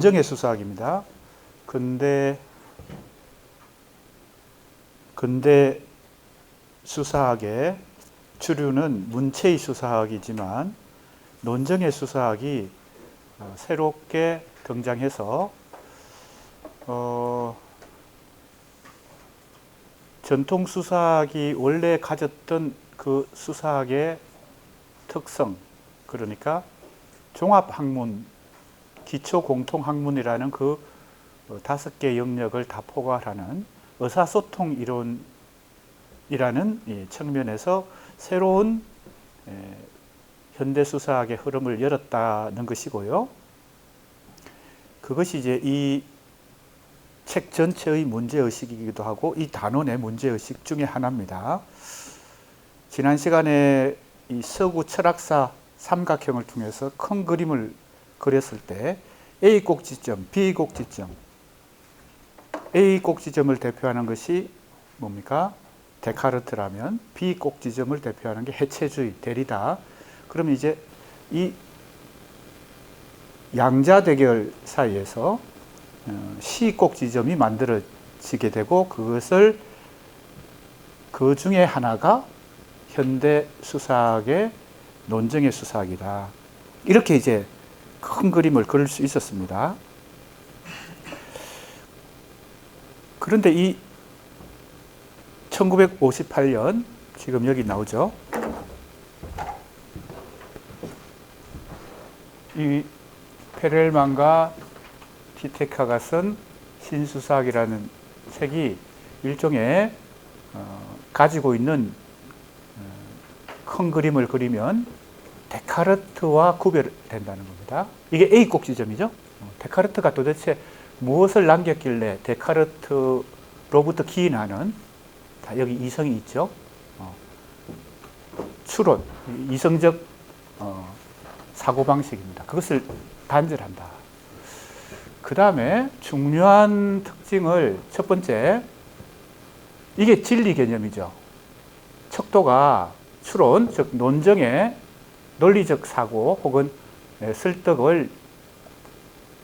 논정의 수사학입니다. 근대 수사학의 주류는 문체의 수사학이지만 논정의 수사학이 새롭게 등장해서 전통 수사학이 원래 가졌던 그 수사학의 특성, 그러니까 종합학문, 기초공통학문이라는 그 5개 영역을 다 포괄하는 의사소통 이론이라는 측면에서 새로운 현대수사학의 흐름을 열었다는 것이고요. 그것이 이제 이 책 전체의 문제의식이기도 하고 이 단원의 문제의식 중에 하나입니다. 지난 시간에 이 서구 철학사 삼각형을 통해서 큰 그림을 그렸을 때 A 꼭지점, B 꼭지점, A 꼭지점을 대표하는 것이 뭡니까? 데카르트라면 B 꼭지점을 대표하는 게 해체주의, 데리다. 그러면 이제 이 양자 대결 사이에서 C 꼭지점이 만들어지게 되고 그것을 그 중에 하나가 현대 수사학의 논정의 수사학이다. 이렇게 이제 큰 그림을 그릴 수 있었습니다. 그런데 이 1958년 지금 여기 나오죠. 이 페렐만과 티테카가 쓴 신수사학이라는 책이 일종의 가지고 있는 큰 그림을 그리면 데카르트와 구별된다는 겁니다. 이게 A 꼭지점이죠. 데카르트가 도대체 무엇을 남겼길래 데카르트로부터 기인하는 여기 이성이 있죠. 추론, 이성적 사고방식입니다. 그것을 단절한다. 그 다음에 중요한 특징을 첫 번째, 이게 진리 개념이죠. 척도가 추론, 즉 논정의 논리적 사고 혹은 설득을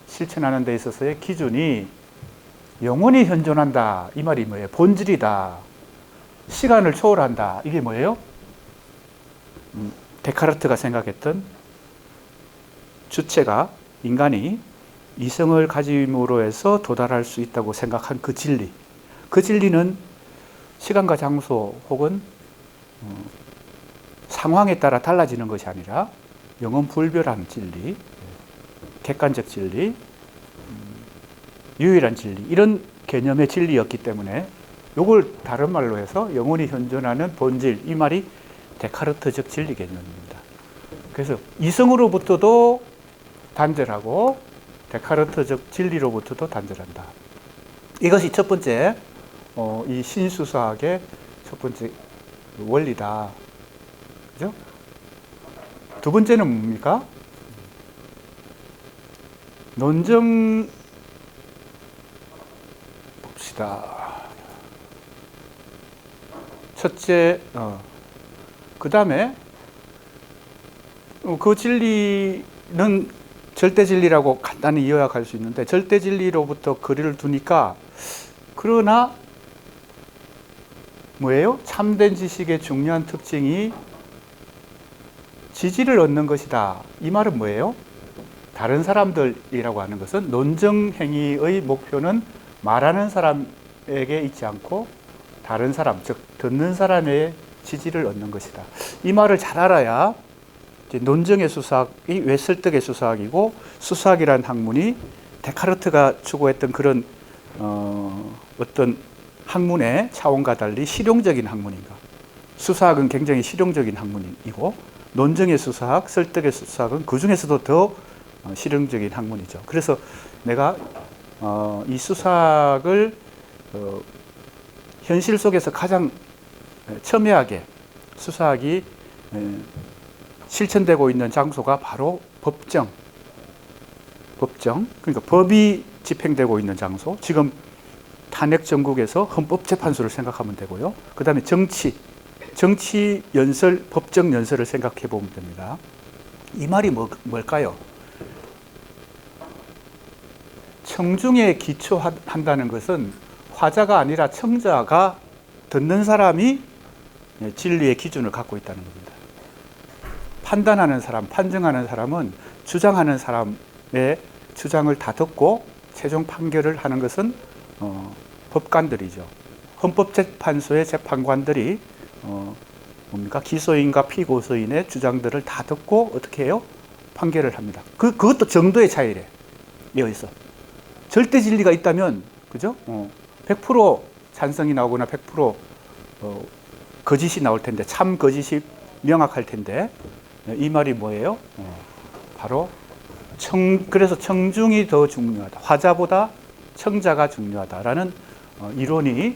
실천하는 데 있어서의 기준이 영원히 현존한다. 이 말이 뭐예요? 본질이다. 시간을 초월한다. 이게 뭐예요? 데카르트가 생각했던 주체가, 인간이 이성을 가짐으로 해서 도달할 수 있다고 생각한 그 진리. 그 진리는 시간과 장소 혹은 상황에 따라 달라지는 것이 아니라 영원불변한 진리, 객관적 진리, 유일한 진리, 이런 개념의 진리였기 때문에 이걸 다른 말로 해서 영원히 현존하는 본질, 이 말이 데카르트적 진리 개념입니다. 그래서 이성으로부터도 단절하고 데카르트적 진리로부터도 단절한다. 이것이 첫 번째 이 신수사학의 첫 번째 원리다. 그죠? 두 번째는 뭡니까? 논정 봅시다. 첫째, 그 다음에 그 진리는 절대 진리라고 간단히 요약할 수 있는데 절대 진리로부터 거리를 두니까 그러나 뭐예요? 참된 지식의 중요한 특징이 지지를 얻는 것이다. 이 말은 뭐예요? 다른 사람들이라고 하는 것은 논정 행위의 목표는 말하는 사람에게 있지 않고 다른 사람, 즉 듣는 사람의 지지를 얻는 것이다. 이 말을 잘 알아야 논정의 수사학이 왜 설득의 수사학이고 수사학이라는 학문이 데카르트가 추구했던 그런 어떤 학문의 차원과 달리 실용적인 학문인가. 수사학은 굉장히 실용적인 학문이고 논정의 수사학, 설득의 수사학은 그 중에서도 더 실용적인 학문이죠. 그래서 내가 이 수사학을 현실 속에서 가장 첨예하게 수사학이 실천되고 있는 장소가 바로 법정, 그러니까 법이 집행되고 있는 장소. 지금 탄핵 정국에서 헌법재판소를 생각하면 되고요. 그 다음에 정치 연설, 법정 연설을 생각해 보면 됩니다. 이 말이 뭘까요? 청중에 기초한다는 것은 화자가 아니라 청자가 듣는 사람이 진리의 기준을 갖고 있다는 겁니다. 판단하는 사람, 판정하는 사람은 주장하는 사람의 주장을 다 듣고 최종 판결을 하는 것은 법관들이죠. 헌법재판소의 재판관들이 기소인과 피고소인의 주장들을 다 듣고 어떻게 해요? 판결을 합니다. 그것도 정도의 차이래. 여기서 절대 진리가 있다면, 그죠? 100% 찬성이 나오거나 100% 거짓이 나올 텐데, 참 거짓이 명확할 텐데, 이 말이 뭐예요? 바로 그래서 청중이 더 중요하다. 화자보다 청자가 중요하다라는 이론이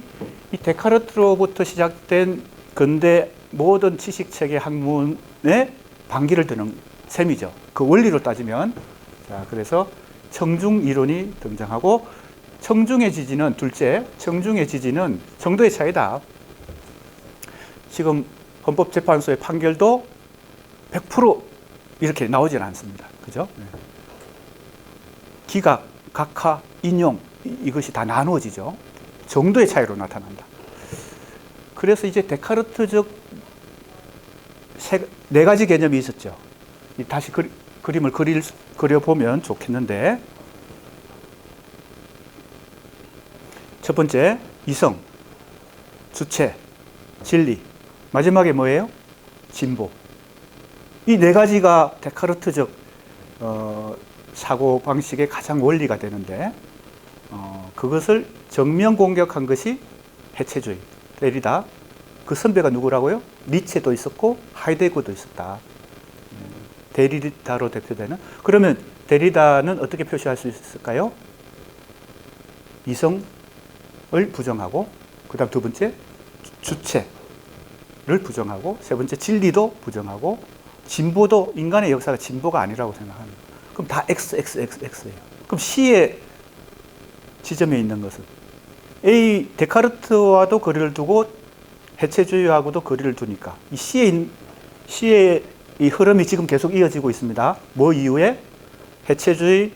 이 데카르트로부터 시작된 근대 모든 지식체계 학문에 반기를 드는 셈이죠. 그 원리로 따지면. 자, 그래서 청중 이론이 등장하고, 청중의 지지는 둘째, 청중의 지지는 정도의 차이다. 지금 헌법재판소의 판결도 100% 이렇게 나오지는 않습니다. 그죠? 기각, 각하, 인용, 이것이 다 나누어지죠. 정도의 차이로 나타난다. 그래서 이제 데카르트적 네 가지 개념이 있었죠. 다시 그림을 그려보면 좋겠는데, 첫 번째, 이성, 주체, 진리. 마지막에 뭐예요? 진보. 이 네 가지가 데카르트적 사고 방식의 가장 원리가 되는데, 그것을 정면 공격한 것이 해체주의, 데리다. 그 선배가 누구라고요? 니체도 있었고 하이데거도 있었다. 데리다로 대표되는. 그러면 데리다는 어떻게 표시할 수 있을까요? 이성을 부정하고, 그 다음 두 번째 주체를 부정하고, 세 번째 진리도 부정하고, 진보도, 인간의 역사가 진보가 아니라고 생각합니다. 그럼 다 XXXX예요. 그럼 C의 지점에 있는 것은 A, 데카르트와도 거리를 두고 해체주의하고도 거리를 두니까 이 C의 이 흐름이 지금 계속 이어지고 있습니다. 뭐 이후에? 해체주의,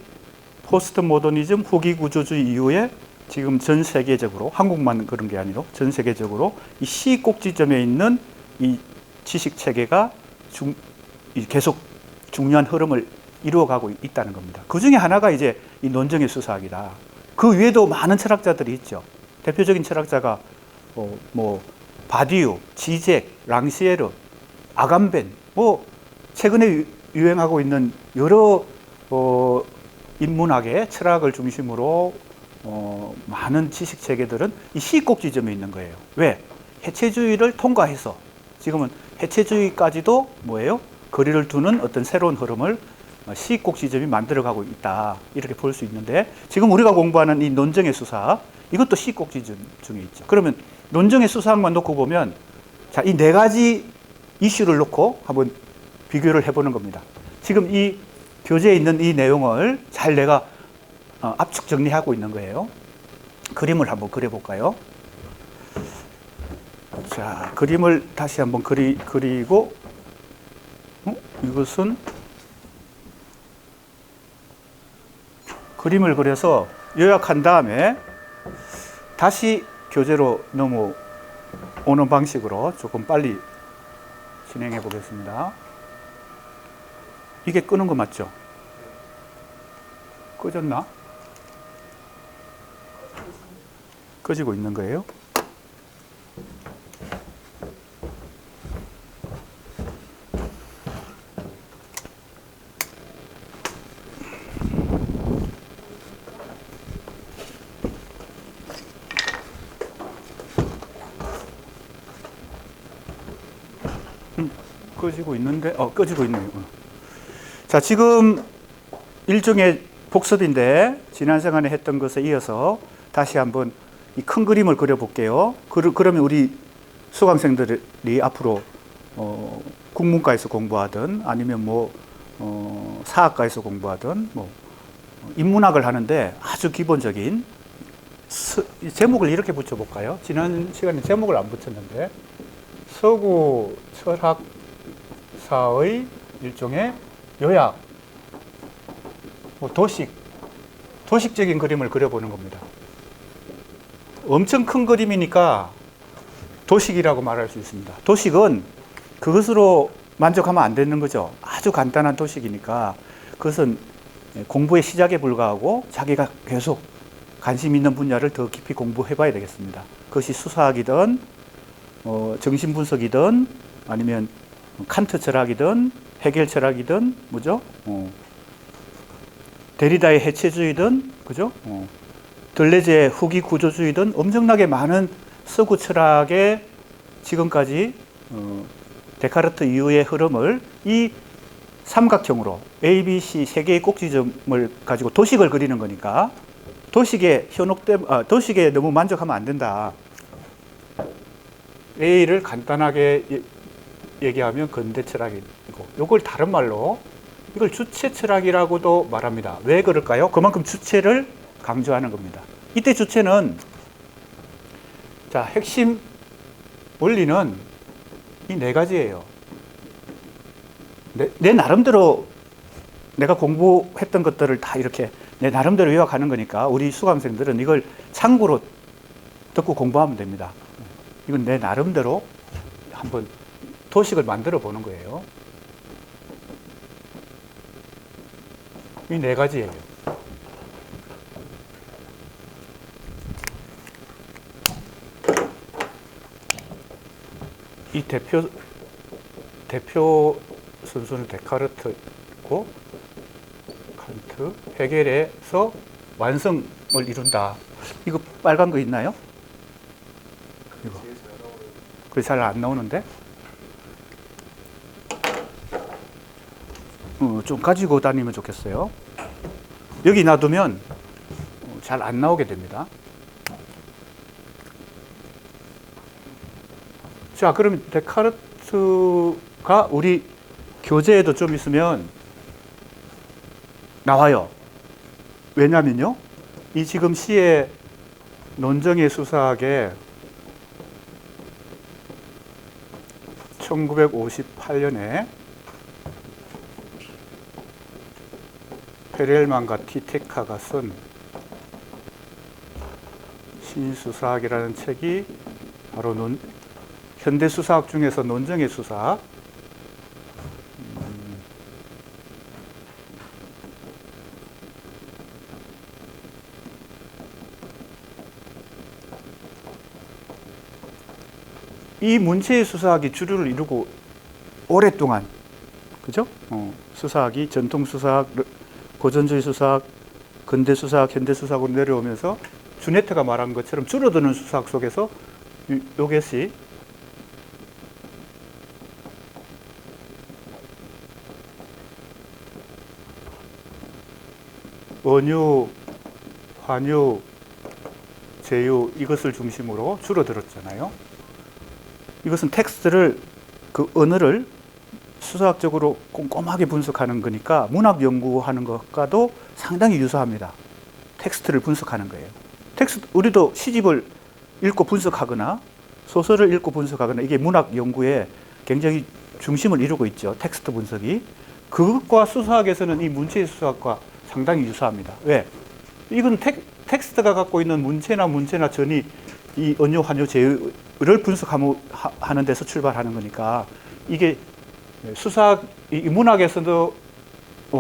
포스트 모더니즘, 후기 구조주의 이후에 지금 전 세계적으로, 한국만 그런 게 아니고 전 세계적으로 이 C 꼭지점에 있는 이 지식 체계가 계속 중요한 흐름을 이루어가고 있다는 겁니다. 그 중에 하나가 이제 이 논정의 수사학이다. 그 외에도 많은 철학자들이 있죠. 대표적인 철학자가 바디유, 지젝, 랑시에르, 아감벤, 최근에 유행하고 있는 여러 인문학의 철학을 중심으로 많은 지식 체계들은 이 C 꼭지점에 있는 거예요. 왜? 해체주의를 통과해서 지금은 해체주의까지도 뭐예요? 거리를 두는 어떤 새로운 흐름을 C 꼭지점이 만들어가고 있다. 이렇게 볼 수 있는데, 지금 우리가 공부하는 이 논정의 수사학, 이것도 C 꼭지점 중에 있죠. 그러면 논정의 수사학만 놓고 보면, 자, 이 네 가지 이슈를 놓고 한번 비교를 해보는 겁니다. 지금 이 교재에 있는 이 내용을 잘 내가 압축 정리하고 있는 거예요. 그림을 한번 그려볼까요? 자, 그림을 다시 한번 그리고, 이것은 그림을 그려서 요약한 다음에 다시 교재로 넘어오는 방식으로 조금 빨리 진행해 보겠습니다. 이게 끄는 거 맞죠? 꺼졌나? 꺼지고 있는 거예요? 꺼지고 있는데, 꺼지고 있네요. 자, 지금 일종의 복습인데, 지난 시간에 했던 것에 이어서 다시 한번 이 큰 그림을 그려볼게요. 그러면 우리 수강생들이 앞으로 국문과에서 공부하든 아니면 사학과에서 공부하든 인문학을 하는데 아주 기본적인 제목을 이렇게 붙여볼까요? 지난 시간에 제목을 안 붙였는데, 서구 철학사의 일종의 요약, 도식, 도식적인 그림을 그려보는 겁니다. 엄청 큰 그림이니까 도식이라고 말할 수 있습니다. 도식은 그것으로 만족하면 안 되는 거죠. 아주 간단한 도식이니까 그것은 공부의 시작에 불과하고 자기가 계속 관심 있는 분야를 더 깊이 공부해 봐야 되겠습니다. 그것이 수사학이든 정신분석이든 아니면 칸트 철학이든 헤겔 철학이든 뭐죠? 데리다의 해체주의든 그죠? 들레즈의 후기 구조주의든 엄청나게 많은 서구 철학의 지금까지 데카르트 이후의 흐름을 이 삼각형으로 A, B, C 세 개의 꼭지점을 가지고 도식을 그리는 거니까 도식에 도식에 너무 만족하면 안 된다. A를 간단하게 얘기하면 근대 철학이고, 이걸 다른 말로 이걸 주체 철학이라고도 말합니다. 왜 그럴까요? 그만큼 주체를 강조하는 겁니다. 이때 주체는 자, 핵심 원리는 이 네 가지예요. 내 나름대로 내가 공부했던 것들을 다 이렇게 내 나름대로 요약하는 거니까 우리 수강생들은 이걸 참고로 듣고 공부하면 됩니다. 이건 내 나름대로 한번 도식을 만들어 보는 거예요. 이 네 가지예요. 이 대표 선수는 데카르트고 칸트, 헤겔에서 완성을 이룬다. 이거 빨간 거 있나요? 이거. 그게 잘 안 나오는데? 좀 가지고 다니면 좋겠어요. 여기 놔두면 잘 안 나오게 됩니다. 자, 그럼 데카르트가 우리 교재에도 좀 있으면 나와요. 왜냐면요, 이 지금 시의 논정의 수사학에 1958년에 페렐만과 티테카가 쓴 신수사학이라는 책이 바로 현대 수사학 중에서 논정의 수사학, 이 문체의 수사학이 주류를 이루고 오랫동안, 그죠? 수사학이 전통 수사학, 고전주의 수사학, 근대 수사학, 현대 수사학으로 내려오면서 주네트가 말한 것처럼 줄어드는 수사학 속에서 이것이 원유, 환유, 제유 이것을 중심으로 줄어들었잖아요. 이것은 텍스트를 그 언어를 수사학적으로 꼼꼼하게 분석하는 거니까 문학 연구하는 것과도 상당히 유사합니다. 텍스트를 분석하는 거예요. 우리도 시집을 읽고 분석하거나 소설을 읽고 분석하거나 이게 문학 연구에 굉장히 중심을 이루고 있죠. 텍스트 분석이. 그것과 수사학에서는 이 문체의 수사학과 상당히 유사합니다. 왜? 이건 텍스트가 갖고 있는 문체나 전이 이 언유, 환유, 제의를 분석하는 데서 출발하는 거니까 이게 수사학, 이 문학에서도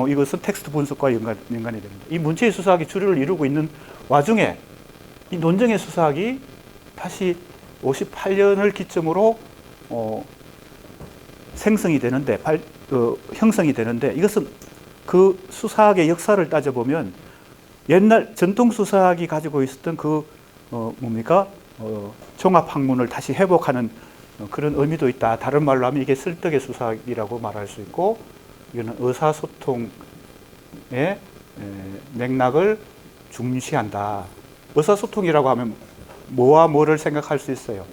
이것은 텍스트 분석과 연관이 됩니다. 이 문체의 수사학이 주류를 이루고 있는 와중에 이 논정의 수사학이 다시 58년을 기점으로 생성이 되는데, 형성이 되는데 이것은 그 수사학의 역사를 따져보면 옛날 전통 수사학이 가지고 있었던 그 종합학문을 다시 회복하는 그런 의미도 있다. 다른 말로 하면 이게 설득의 수사학이라고 말할 수 있고, 이거는 의사소통의 맥락을 중시한다. 의사소통이라고 하면 뭐와 뭐를 생각할 수 있어요?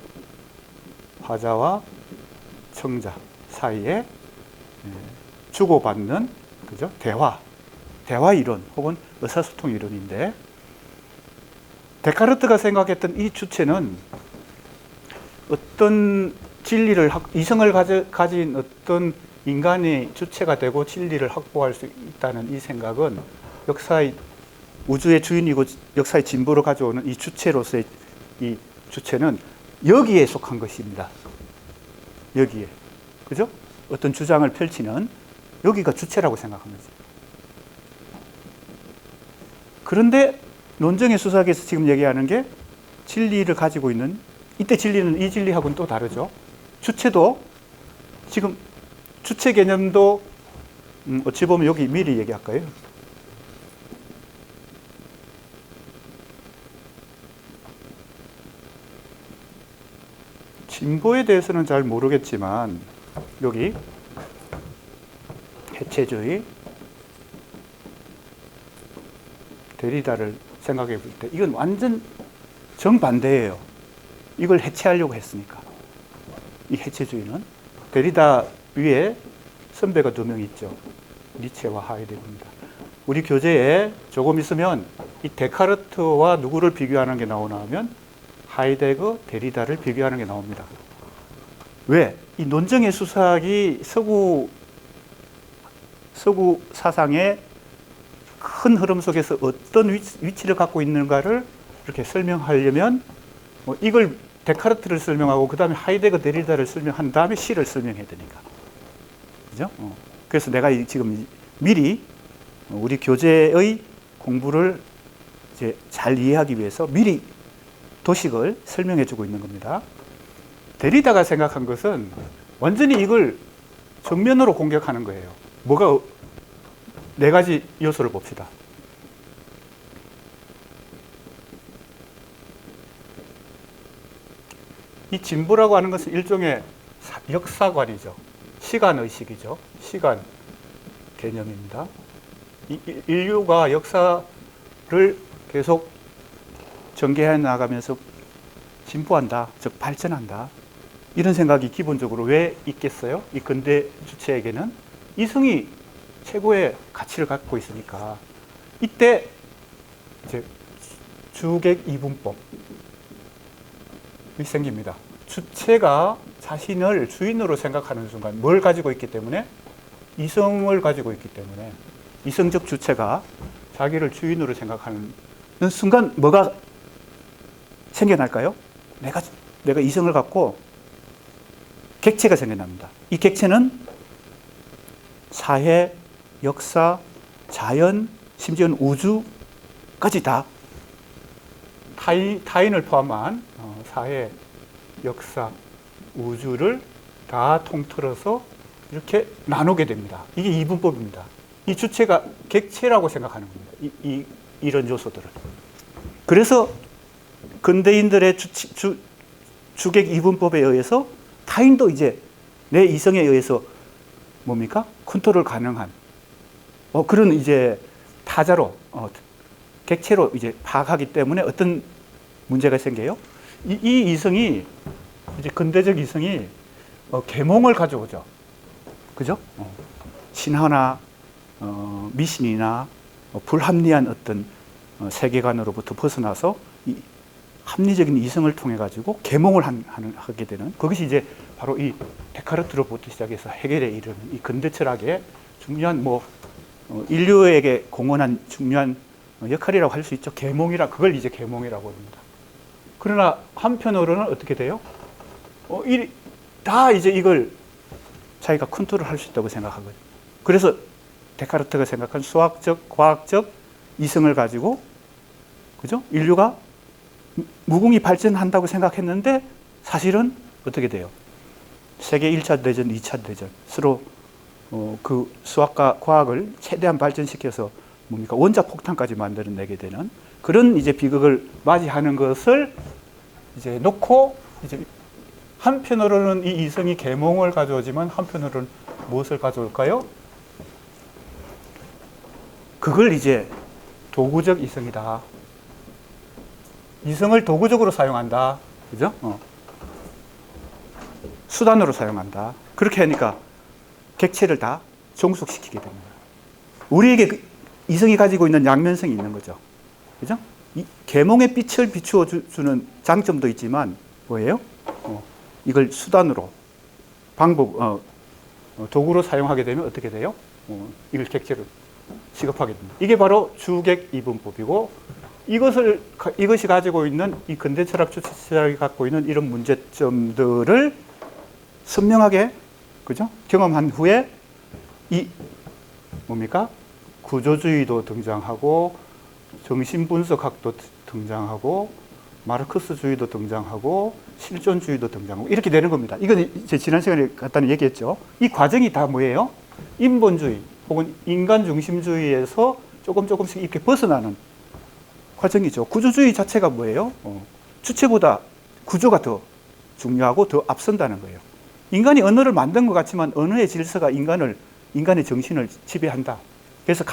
화자와 청자 사이에 주고받는, 그죠? 대화 이론 혹은 의사소통 이론인데, 데카르트가 생각했던 이 주체는 어떤 진리를, 이성을 가진 어떤 인간이 주체가 되고 진리를 확보할 수 있다는 이 생각은 역사의 우주의 주인이고 역사의 진보로 가져오는 이 주체로서의 이 주체는 여기에 속한 것입니다. 여기에. 그죠? 어떤 주장을 펼치는 여기가 주체라고 생각한 거죠. 그런데 논정의 수사학에서 지금 얘기하는 게 진리를 가지고 있는, 이때 진리는 이 진리하고는 또 다르죠. 주체도 지금 주체 개념도 어찌 보면 여기 미리 얘기할까요? 진보에 대해서는 잘 모르겠지만 여기 해체주의, 데리다를 생각해 볼 때 이건 완전 정반대예요. 이걸 해체하려고 했으니까. 이 해체주의는 데리다 위에 선배가 2명 있죠. 니체와 하이데거입니다. 우리 교재에 조금 있으면 이 데카르트와 누구를 비교하는 게 나오나 하면 하이데거, 데리다를 비교하는 게 나옵니다. 왜? 이 논정의 수사학이 서구 사상의 큰 흐름 속에서 어떤 위치를 갖고 있는가를 이렇게 설명하려면 이걸 데카르트를 설명하고 그 다음에 하이데거, 데리다를 설명한 다음에 시를 설명해야 되니까. 그죠? 그래서 내가 지금 미리 우리 교재의 공부를 이제 잘 이해하기 위해서 미리 도식을 설명해 주고 있는 겁니다. 데리다가 생각한 것은 완전히 이걸 정면으로 공격하는 거예요. 뭐가 4가지 요소를 봅시다. 이 진보라고 하는 것은 일종의 역사관이죠. 시간의식이죠. 시간 개념입니다. 인류가 역사를 계속 전개해 나가면서 진보한다, 즉 발전한다. 이런 생각이 기본적으로 왜 있겠어요? 이 근대 주체에게는 이성이 최고의 가치를 갖고 있으니까. 이때 이제 주객 이분법이 생깁니다. 주체가 자신을 주인으로 생각하는 순간 뭘 가지고 있기 때문에? 이성을 가지고 있기 때문에 이성적 주체가 자기를 주인으로 생각하는 순간 뭐가 생겨날까요? 내가 이성을 갖고 객체가 생겨납니다. 이 객체는 사회, 역사, 자연, 심지어는 우주까지 다 타인을 포함한 사회, 역사, 우주를 다 통틀어서 이렇게 나누게 됩니다. 이게 이분법입니다. 이 주체가 객체라고 생각하는 겁니다. 이런 요소들을. 그래서 근대인들의 주객 이분법에 의해서 타인도 이제 내 이성에 의해서 뭡니까? 컨트롤 가능한 그런 이제 타자로 객체로 이제 파악하기 때문에 어떤 문제가 생겨요? 이 이성이 이제 근대적 이성이 계몽을 가져오죠. 그죠? 신화나 미신이나 불합리한 어떤 세계관으로부터 벗어나서 이 합리적인 이성을 통해 가지고 계몽을 하게 되는 그것이 이제 바로 이 데카르트로부터 시작해서 해결에 이르는 이 근대 철학의 중요한 인류에게 공헌한 중요한 역할이라고 할 수 있죠. 계몽이라 그걸 이제 계몽이라고 합니다. 그러나 한편으로는 어떻게 돼요? 다 이제 이걸 자기가 컨트롤할 수 있다고 생각하거든요. 그래서 데카르트가 생각한 수학적, 과학적 이성을 가지고 그죠? 인류가 무궁히 발전한다고 생각했는데 사실은 어떻게 돼요? 세계 1차 대전, 2차 대전 서로 그 수학과 과학을 최대한 발전시켜서 뭡니까? 원자 폭탄까지 만들어내게 되는 그런 이제 비극을 맞이하는 것을 이제 놓고 이제 한편으로는 이 이성이 계몽을 가져오지만 한편으로는 무엇을 가져올까요? 그걸 이제 도구적 이성이다. 이성을 도구적으로 사용한다. 그죠? 수단으로 사용한다. 그렇게 하니까 객체를 다 종속시키게 됩니다. 우리에게 이성이 가지고 있는 양면성이 있는 거죠. 그죠? 이 계몽의 빛을 비추어 주는 장점도 있지만 뭐예요? 이걸 수단으로 도구로 사용하게 되면 어떻게 돼요? 이걸 객체로 취급하게 됩니다. 이게 바로 주객 이분법이고 이것이 가지고 있는 이 근대 철학, 주체 철학이 갖고 있는 이런 문제점들을 선명하게 그죠? 경험한 후에 이 뭡니까? 구조주의도 등장하고 정신분석학도 등장하고 마르크스주의도 등장하고 실존주의도 등장하고 이렇게 되는 겁니다. 이건 제 지난 시간에 간단히 얘기했죠. 이 과정이 다 뭐예요? 인본주의 혹은 인간중심주의에서 조금씩 이렇게 벗어나는 과정이죠. 구조주의 자체가 뭐예요? 주체보다 구조가 더 중요하고 더 앞선다는 거예요. 인간이 언어를 만든 것 같지만 언어의 질서가 인간의 정신을 지배한다. 그래서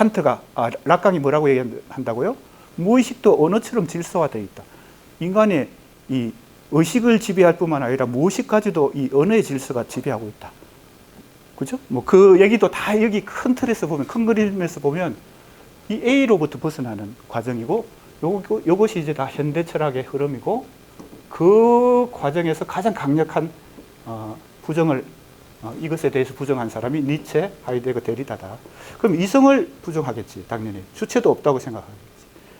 락강이 뭐라고 얘기한다고요? 무의식도 언어처럼 질서화되어 있다. 인간의 이 의식을 지배할 뿐만 아니라 무의식까지도 이 언어의 질서가 지배하고 있다. 그죠? 뭐 그 얘기도 다 여기 큰 틀에서 보면, 큰 그림에서 보면 이 A로부터 벗어나는 과정이고 요것이 이제 다 현대 철학의 흐름이고 그 과정에서 가장 강력한 부정을 이것에 대해서 부정한 사람이 니체, 하이데거, 데리다다. 그럼 이성을 부정하겠지, 당연히. 주체도 없다고 생각하겠지.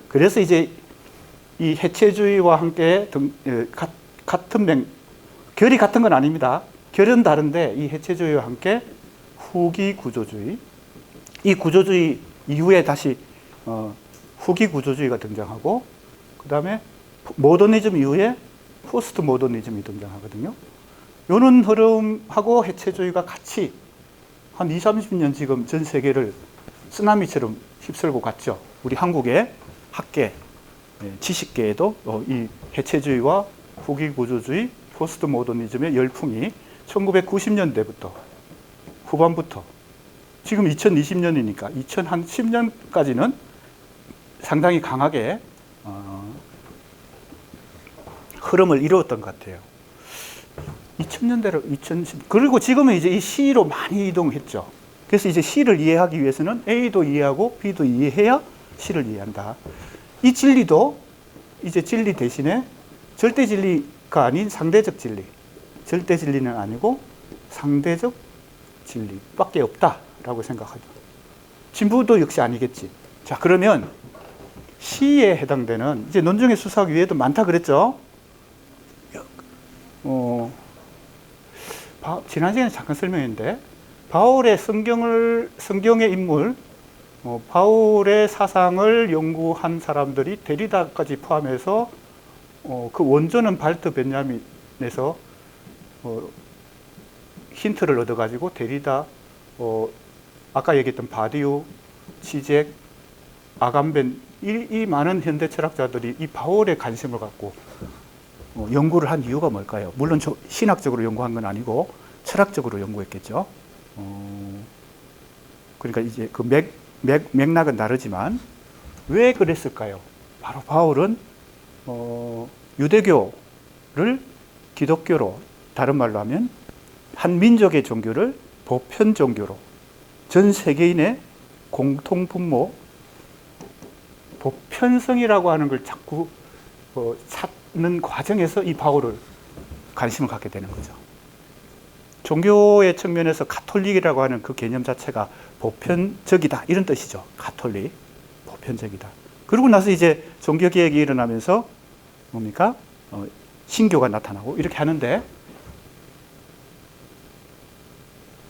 그래서 이제 이 해체주의와 함께 결이 같은 건 아닙니다. 결은 다른데 이 해체주의와 함께 후기 구조주의, 이 구조주의 이후에 다시 후기 구조주의가 등장하고 그 다음에 모더니즘 이후에 포스트 모더니즘이 등장하거든요. 이런 흐름하고 해체주의가 같이 한 20, 30년 지금 전 세계를 쓰나미처럼 휩쓸고 갔죠. 우리 한국의 학계, 지식계에도 이 해체주의와 후기 구조주의, 포스트 모더니즘의 열풍이 1990년대부터 후반부터 지금 2020년이니까 2010년까지는 상당히 강하게 흐름을 이루었던 것 같아요. 2000년대로 2010 그리고 지금은 이제 이 C로 많이 이동했죠. 그래서 이제 C를 이해하기 위해서는 A도 이해하고 B도 이해해야 C를 이해한다. 이 진리도 이제 진리 대신에 절대 진리가 아닌 상대적 진리, 절대 진리는 아니고 상대적 진리밖에 없다라고 생각하죠. 진부도 역시 아니겠지. 자, 그러면 C에 해당되는 이제 논증의 수사학 위에도 많다 그랬죠. 지난 시간에 잠깐 설명했는데 바울의 성경의 인물, 바울의 사상을 연구한 사람들이 데리다까지 포함해서 그 원조는 발트 벤야민에서 힌트를 얻어가지고 데리다, 아까 얘기했던 바디우, 지젝, 아감벤 이 많은 현대 철학자들이 이 바울에 관심을 갖고 연구를 한 이유가 뭘까요? 물론 신학적으로 연구한 건 아니고 철학적으로 연구했겠죠. 그러니까 이제 그 맥락은 다르지만 왜 그랬을까요? 바로 바울은 유대교를 기독교로, 다른 말로 하면 한 민족의 종교를 보편 종교로 전 세계인의 공통 분모, 보편성이라고 하는 걸 자꾸 찾는 과정에서 이 바울을 관심을 갖게 되는 거죠. 종교의 측면에서 가톨릭이라고 하는 그 개념 자체가 보편적이다 이런 뜻이죠. 가톨릭, 보편적이다. 그러고 나서 이제 종교개혁이 일어나면서 뭡니까? 신교가 나타나고 이렇게 하는데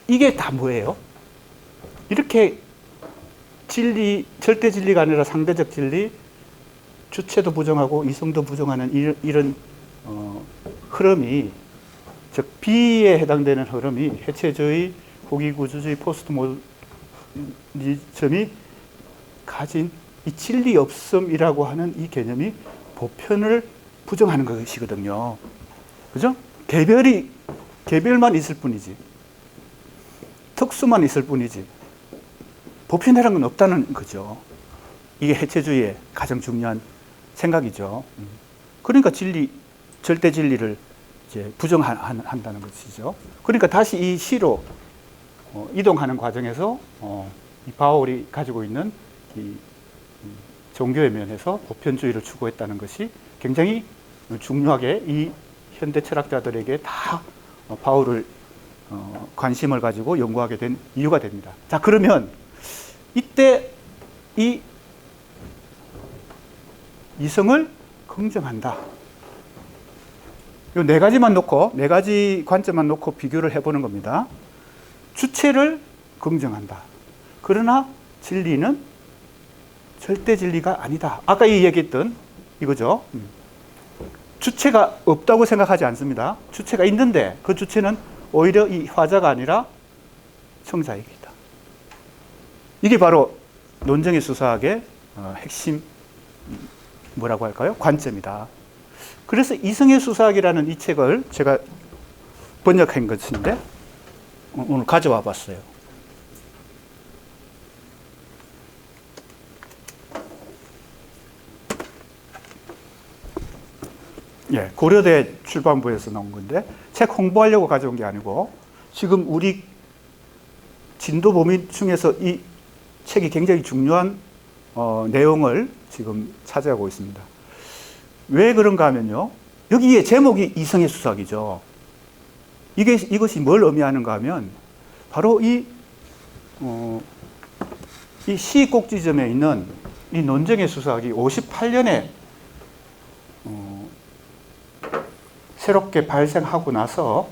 이게 다 뭐예요? 이렇게 진리, 절대 진리가 아니라 상대적 진리, 주체도 부정하고 이성도 부정하는 이런 흐름이, 즉 B에 해당되는 흐름이 해체주의, 후기구조주의, 포스트 모더니즘이 가진 이 진리 없음이라고 하는 이 개념이 보편을 부정하는 것이거든요. 그죠? 개별만 있을 뿐이지, 특수만 있을 뿐이지 보편이라는 건 없다는 거죠. 이게 해체주의의 가장 중요한 생각이죠. 그러니까 절대 진리를 이제 부정한다는 것이죠. 그러니까 다시 이 C로 이동하는 과정에서 이 바울이 가지고 있는 이 종교의 면에서 보편주의를 추구했다는 것이 굉장히 중요하게 이 현대 철학자들에게 다 바울을 관심을 가지고 연구하게 된 이유가 됩니다. 자, 그러면 이때 이 이성을 긍정한다. 이 네 가지만 놓고, 네 가지 관점만 놓고 비교를 해보는 겁니다. 주체를 긍정한다. 그러나 진리는 절대 진리가 아니다. 아까 이 얘기했던 이거죠. 주체가 없다고 생각하지 않습니다. 주체가 있는데 그 주체는 오히려 이 화자가 아니라 청자에게다. 이게 바로 논정의 수사학의 핵심 뭐라고 할까요? 관점이다. 그래서 이성의 수사학이라는 이 책을 제가 번역한 것인데 오늘 가져와 봤어요. 예, 고려대 출판부에서 나온 건데 책 홍보하려고 가져온 게 아니고 지금 우리 진도 범위 중에서 이 책이 굉장히 중요한 내용을 지금 차지하고 있습니다. 왜 그런가 하면요. 여기에 제목이 이성의 수사학이죠. 이것이 뭘 의미하는가 하면 바로 이 시 꼭지점에 있는 이 논정의 수사학이 58년에 새롭게 발생하고 나서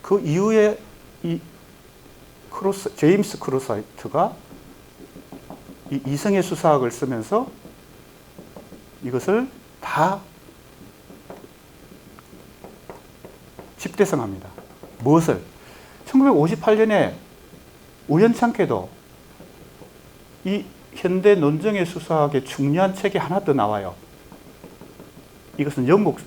그 이후에 이 제임스 크로사이트가 이 이성의 수사학을 쓰면서 이것을 다 집대성합니다. 무엇을? 1958년에 우연찮게도 이 현대 논정의 수사학의 중요한 책이 하나 더 나와요. 이것은 영국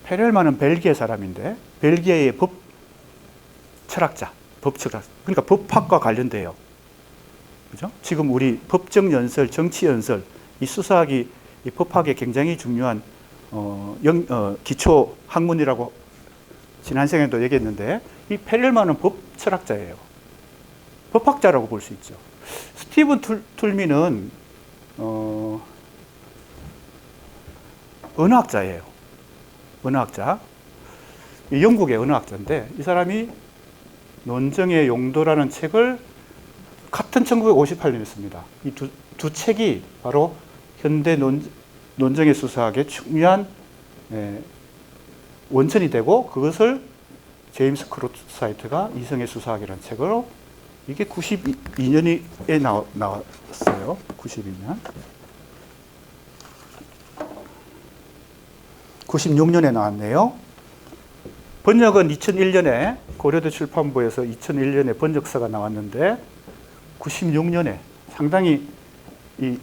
페렐만은 벨기에 사람인데 벨기에의 법철학자, 그러니까 법학과 관련돼요. 그죠? 지금 우리 법정 연설, 정치 연설, 이 수사학이 이 법학에 굉장히 중요한 기초 학문이라고 지난 시간에도 얘기했는데 이 페렐만은 법철학자예요. 법학자라고 볼 수 있죠. 스티븐 툴미는 언어학자예요. 언어학자. 영국의 언어학자인데 이 사람이 논정의 용도라는 책을 같은 1958년에 씁니다. 이 두 책이 바로 현대 논정의 수사학의 중요한 원천이 되고 그것을 제임스 크로사이트가 이성의 수사학이라는 책으로 이게 92년에 나왔어요. 92년. 96년에 나왔네요. 번역은 2001년에 고려대 출판부에서 2001년에 번역서가 나왔는데 96년에 상당히 이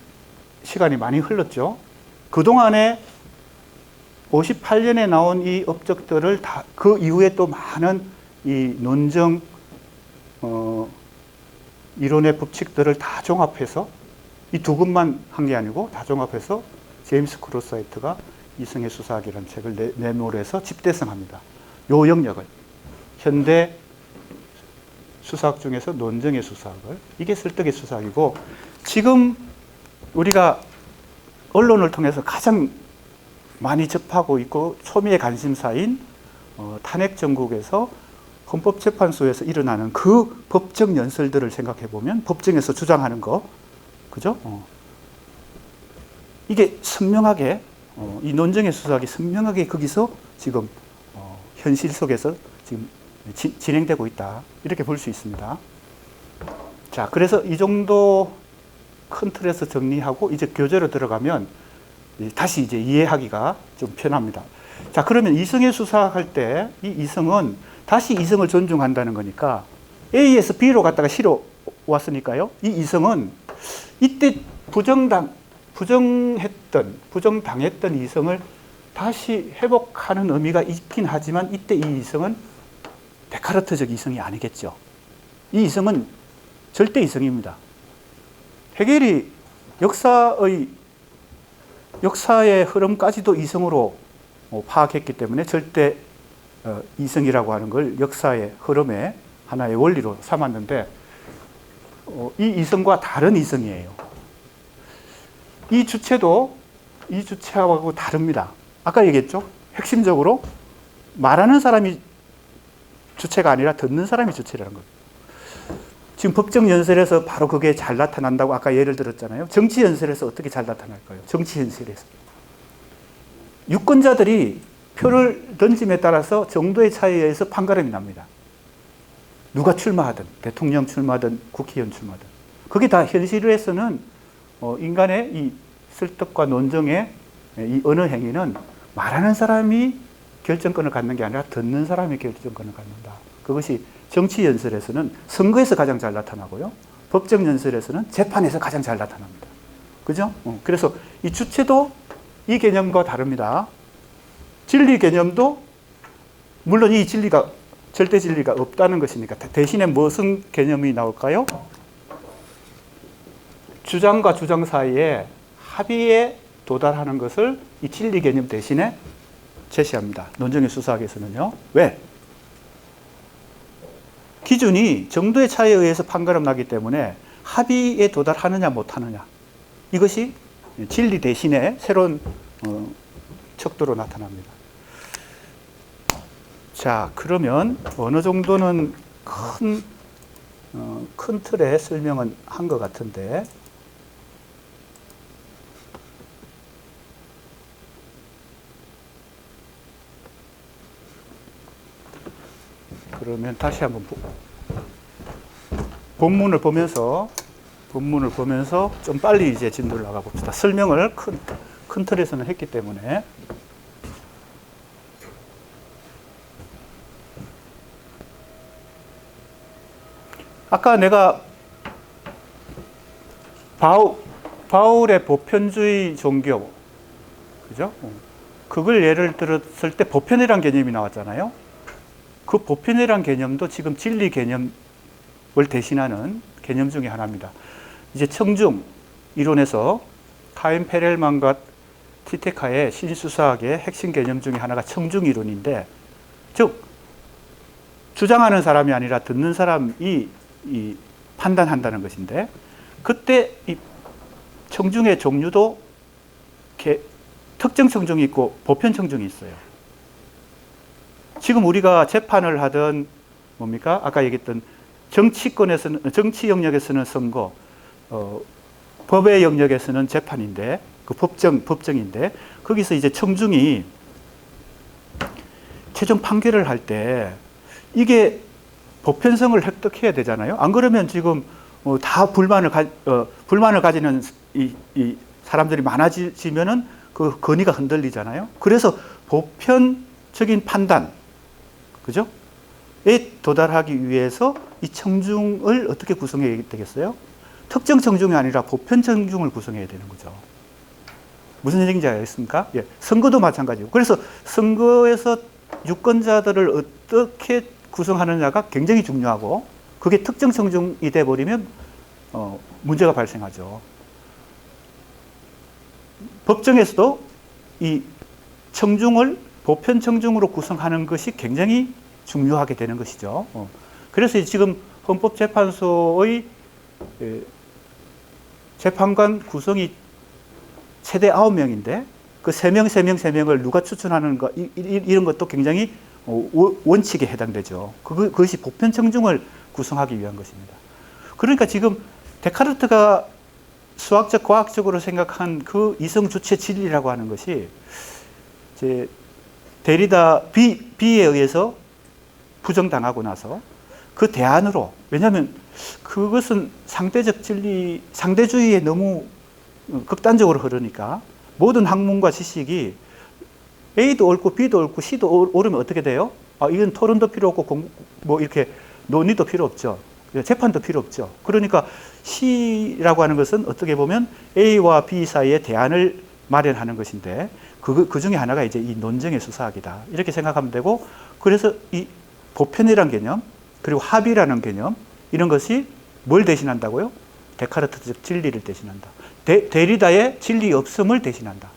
시간이 많이 흘렀죠. 그동안에 58년에 나온 이 업적들을 다 그 이후에 또 많은 이 논정 이론의 법칙들을 다 종합해서 이 두 권만 한 게 아니고 다 종합해서 제임스 크로사이트가 이성의 수사학이라는 책을 내놓으해서 집대성합니다. 요 영역을 현대 수사학 중에서 논정의 수사학을 이게 설득의 수사학이고 지금 우리가 언론을 통해서 가장 많이 접하고 있고 초미의 관심사인 탄핵 정국에서 헌법재판소에서 일어나는 그 법정 연설들을 생각해 보면 법정에서 주장하는 거, 그죠? 이게 선명하게 이 논정의 수사학이 선명하게 거기서 지금 현실 속에서 지금 진행되고 있다 이렇게 볼 수 있습니다. 자, 그래서 이 정도 큰 틀에서 정리하고 이제 교재로 들어가면 다시 이제 이해하기가 좀 편합니다. 자, 그러면 이성의 수사할 때 이 이성은 다시 이성을 존중한다는 거니까 A에서 B로 갔다가 C로 왔으니까요. 이 이성은 이때 부정당했던 이성을 다시 회복하는 의미가 있긴 하지만 이때 이 이성은 데카르트적 이성이 아니겠죠. 이 이성은 절대 이성입니다. 헤겔이 역사의 흐름까지도 이성으로 파악했기 때문에 절대 이성이라고 하는 걸 역사의 흐름의 하나의 원리로 삼았는데 이 이성과 다른 이성이에요. 이 주체도 이 주체하고 다릅니다. 아까 얘기했죠? 핵심적으로 말하는 사람이 주체가 아니라 듣는 사람이 주체라는 거예요. 지금 법정 연설에서 바로 그게 잘 나타난다고 아까 예를 들었잖아요. 정치 연설에서 어떻게 잘 나타날까요? 정치 연설에서. 유권자들이 표를 던짐에 따라서 정도의 차이에 의해서 판가름이 납니다. 누가 출마하든, 대통령 출마하든, 국회의원 출마하든. 그게 다 현실에서는 인간의 이 설득과 논정의 이 언어 행위는 말하는 사람이 결정권을 갖는 게 아니라 듣는 사람이 결정권을 갖는다. 그것이 정치 연설에서는 선거에서 가장 잘 나타나고요. 법정 연설에서는 재판에서 가장 잘 나타납니다. 그죠? 그래서 이 주체도 이 개념과 다릅니다. 진리 개념도 물론 이 진리가 절대 진리가 없다는 것이니까 대신에 무슨 개념이 나올까요? 주장과 주장 사이에 합의에 도달하는 것을 이 진리 개념 대신에 제시합니다. 논정의 수사학에서는요. 왜? 기준이 정도의 차이에 의해서 판가름 나기 때문에 합의에 도달하느냐 못하느냐 이것이 진리 대신에 새로운 척도로 나타납니다. 자, 그러면 어느 정도는 큰 틀의 설명은 한 것 같은데 그러면 다시 한번 본문을 보면서 좀 빨리 이제 진도를 나가 봅시다. 설명을 큰 틀에서는 했기 때문에. 아까 내가 바울의 보편주의 종교, 그죠? 그걸 예를 들었을 때 보편이란 개념이 나왔잖아요. 그 보편이란 개념도 지금 진리 개념을 대신하는 개념 중에 하나입니다. 이제 청중 이론에서 카인 페렐만과 티테카의 신수사학의 핵심 개념 중에 하나가 청중 이론인데, 즉 주장하는 사람이 아니라 듣는 사람이 판단한다는 것인데, 그때 이 청중의 종류도 특정 청중이 있고 보편 청중이 있어요. 지금 우리가 재판을 하던 뭡니까? 아까 얘기했던 정치권에서는, 정치 영역에서는 선거, 법의 영역에서는 재판인데, 그 법정인데, 거기서 이제 청중이 최종 판결을 할 때 이게 보편성을 획득해야 되잖아요. 안 그러면 지금 다 불만을 가지는 이 사람들이 많아지면은 그 권위가 흔들리잖아요. 그래서 보편적인 판단, 그죠? 에 도달하기 위해서 이 청중을 어떻게 구성해야 되겠어요? 특정 청중이 아니라 보편 청중을 구성해야 되는 거죠. 무슨 얘기인지 알겠습니까? 예, 선거도 마찬가지고. 그래서 선거에서 유권자들을 어떻게 구성하느냐가 굉장히 중요하고, 그게 특정 청중이 돼버리면 문제가 발생하죠. 법정에서도 이 청중을 보편 청중으로 구성하는 것이 굉장히 중요하게 되는 것이죠. 그래서 지금 헌법재판소의 재판관 구성이 최대 9명인데 그 3명을 누가 추천하는가 이런 것도 굉장히 원칙에 해당되죠. 그것이 보편 청중을 구성하기 위한 것입니다. 그러니까 지금 데카르트가 수학적 과학적으로 생각한 그 이성 주체 진리라고 하는 것이 이제 데리다 B에 의해서 부정당하고 나서 그 대안으로, 왜냐하면 그것은 상대적 진리, 상대주의에 너무 극단적으로 흐르니까 모든 학문과 지식이 A도 옳고 B도 옳고 C도 옳으면 어떻게 돼요? 이건 토론도 필요 없고 뭐 이렇게 논의도 필요 없죠. 재판도 필요 없죠. 그러니까 C라고 하는 것은 어떻게 보면 A와 B 사이에 대안을 마련하는 것인데 그 중에 하나가 이제 이 논정의 수사학이다. 이렇게 생각하면 되고, 그래서 이 보편이라는 개념, 그리고 합의라는 개념, 이런 것이 뭘 대신한다고요? 데카르트적 진리를 대신한다. 데리다의 진리 없음을 대신한다.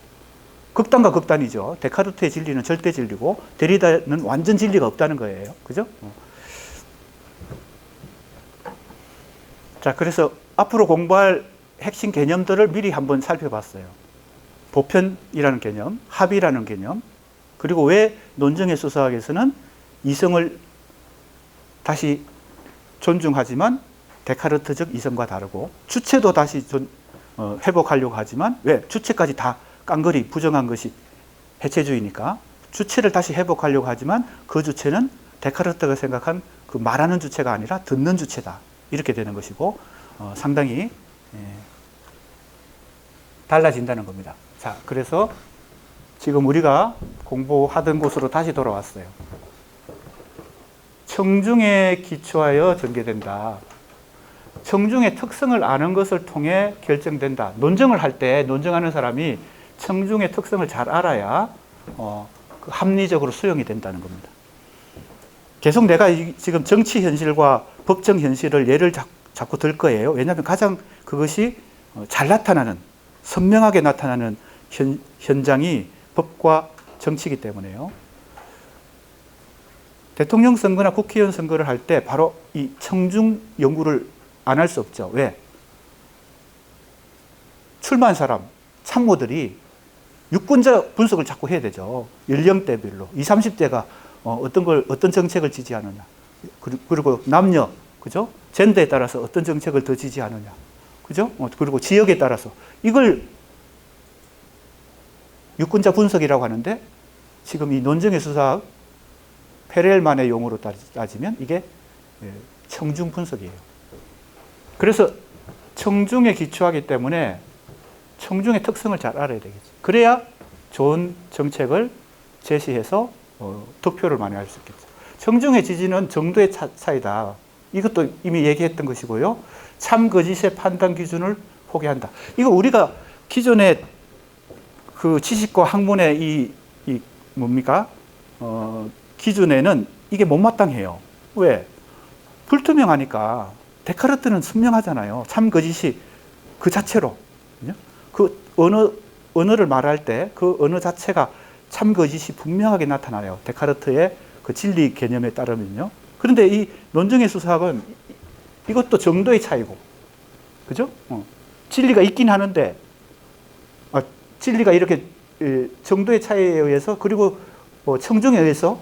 극단과 극단이죠. 데카르트의 진리는 절대 진리고 데리다는 완전 진리가 없다는 거예요. 그죠? 자, 그래서 앞으로 공부할 핵심 개념들을 미리 한번 살펴봤어요. 보편이라는 개념, 합의라는 개념, 그리고 왜 논정의 수사학에서는 이성을 다시 존중하지만 데카르트적 이성과 다르고, 주체도 다시 회복하려고 하지만, 왜? 주체까지 다 깡그리 부정한 것이 해체주의니까 주체를 다시 회복하려고 하지만 그 주체는 데카르트가 생각한 그 말하는 주체가 아니라 듣는 주체다, 이렇게 되는 것이고, 상당히 달라진다는 겁니다. 자, 그래서 지금 우리가 공부하던 곳으로 다시 돌아왔어요. 청중에 기초하여 전개된다. 청중의 특성을 아는 것을 통해 결정된다. 논증을 할 때 논증하는 사람이 청중의 특성을 잘 알아야 합리적으로 수용이 된다는 겁니다. 계속 내가 지금 정치 현실과 법정 현실을 예를 자꾸 들 거예요. 왜냐하면 가장 그것이 잘 나타나는, 선명하게 나타나는 현장이 법과 정치이기 때문에요. 대통령 선거나 국회의원 선거를 할 때 바로 이 청중 연구를 안 할 수 없죠. 왜? 출마한 사람, 참모들이 유권자 분석을 자꾸 해야 되죠. 연령대별로. 20, 30대가 어떤 정책을 지지하느냐. 그리고 남녀, 그죠? 젠더에 따라서 어떤 정책을 더 지지하느냐. 그죠? 그리고 지역에 따라서. 이걸 유권자 분석이라고 하는데, 지금 이 논증의 수사학, 페렐만의 용어로 따지면 이게 청중 분석이에요. 그래서 청중에 기초하기 때문에 청중의 특성을 잘 알아야 되겠죠. 그래야 좋은 정책을 제시해서 득표를 많이 할 수 있겠죠. 청중의 지지는 정도의 차이다. 이것도 이미 얘기했던 것이고요. 참 거짓의 판단 기준을 포기한다. 이거 우리가 기존에 그 지식과 학문의 이 뭡니까? 기준에는 이게 못마땅해요. 왜? 불투명하니까. 데카르트는 선명하잖아요. 참 거짓이 그 자체로. 그 언어를 말할 때 그 언어 자체가 참 거짓이 분명하게 나타나요. 데카르트의 그 진리 개념에 따르면요. 그런데 이 논증의 수사학은 이것도 정도의 차이고, 그죠? 진리가 있긴 하는데, 진리가 이렇게 정도의 차이에 의해서, 그리고 청중에 의해서,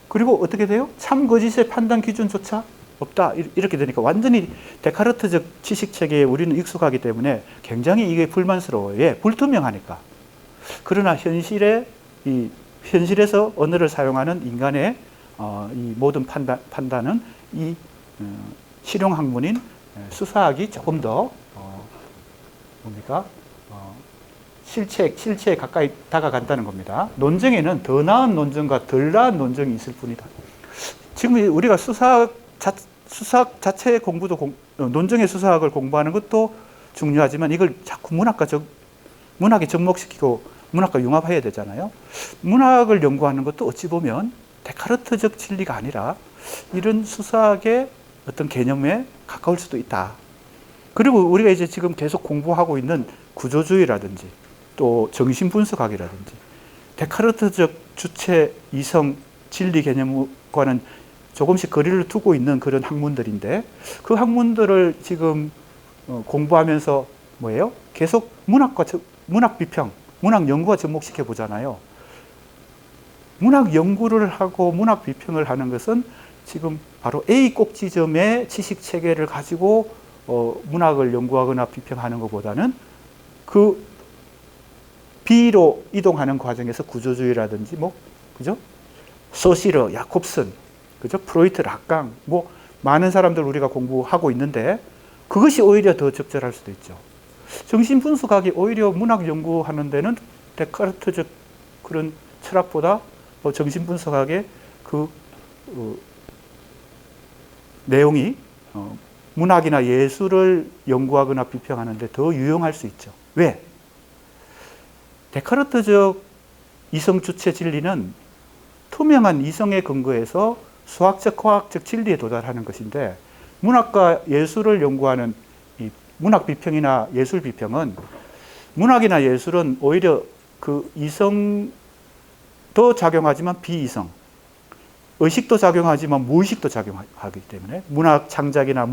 그리고 어떻게 돼요? 참 거짓의 판단 기준조차 없다. 이렇게 되니까 완전히 데카르트적 지식 체계에 우리는 익숙하기 때문에 굉장히 이게 불만스러워요. 예, 불투명하니까. 그러나 현실에서 언어를 사용하는 인간의 이 모든 판단은 이 실용 학문인 수사학이 조금 더 뭡니까? 실체에 가까이 다가간다는 겁니다. 논증에는 더 나은 논증과 덜 나은 논증이 있을 뿐이다. 지금 우리가 수사학 자체 공부도 논증의 수사학을 공부하는 것도 중요하지만 이걸 자꾸 문학에 접목시키고 문학과 융합해야 되잖아요. 문학을 연구하는 것도 어찌 보면 데카르트적 진리가 아니라 이런 수사학의 어떤 개념에 가까울 수도 있다. 그리고 우리가 이제 지금 계속 공부하고 있는 구조주의라든지 또 정신분석학이라든지 데카르트적 주체, 이성, 진리 개념과는 조금씩 거리를 두고 있는 그런 학문들인데, 그 학문들을 지금 공부하면서 뭐예요? 계속 문학 비평, 문학 연구와 접목시켜 보잖아요. 문학 연구를 하고 문학 비평을 하는 것은 지금 바로 A 꼭지점의 지식 체계를 가지고 문학을 연구하거나 비평하는 것보다는 그 B로 이동하는 과정에서 구조주의라든지 그죠? 소시러, 야콥슨, 그죠? 프로이트, 락강, 많은 사람들 우리가 공부하고 있는데 그것이 오히려 더 적절할 수도 있죠. 정신분석학이 오히려 문학 연구하는 데는 데카르트적 그런 철학보다 정신분석학의 그 내용이 문학이나 예술을 연구하거나 비평하는 데 더 유용할 수 있죠. 왜? 데카르트적 이성주체 진리는 투명한 이성에 근거해서 수학적, 과학적 진리에 도달하는 것인데, 문학과 예술을 연구하는 이 문학 비평이나 예술 비평은, 문학이나 예술은 오히려 그 이성도 작용하지만 비이성, 의식도 작용하지만 무의식도 작용하기 때문에 문학 창작이나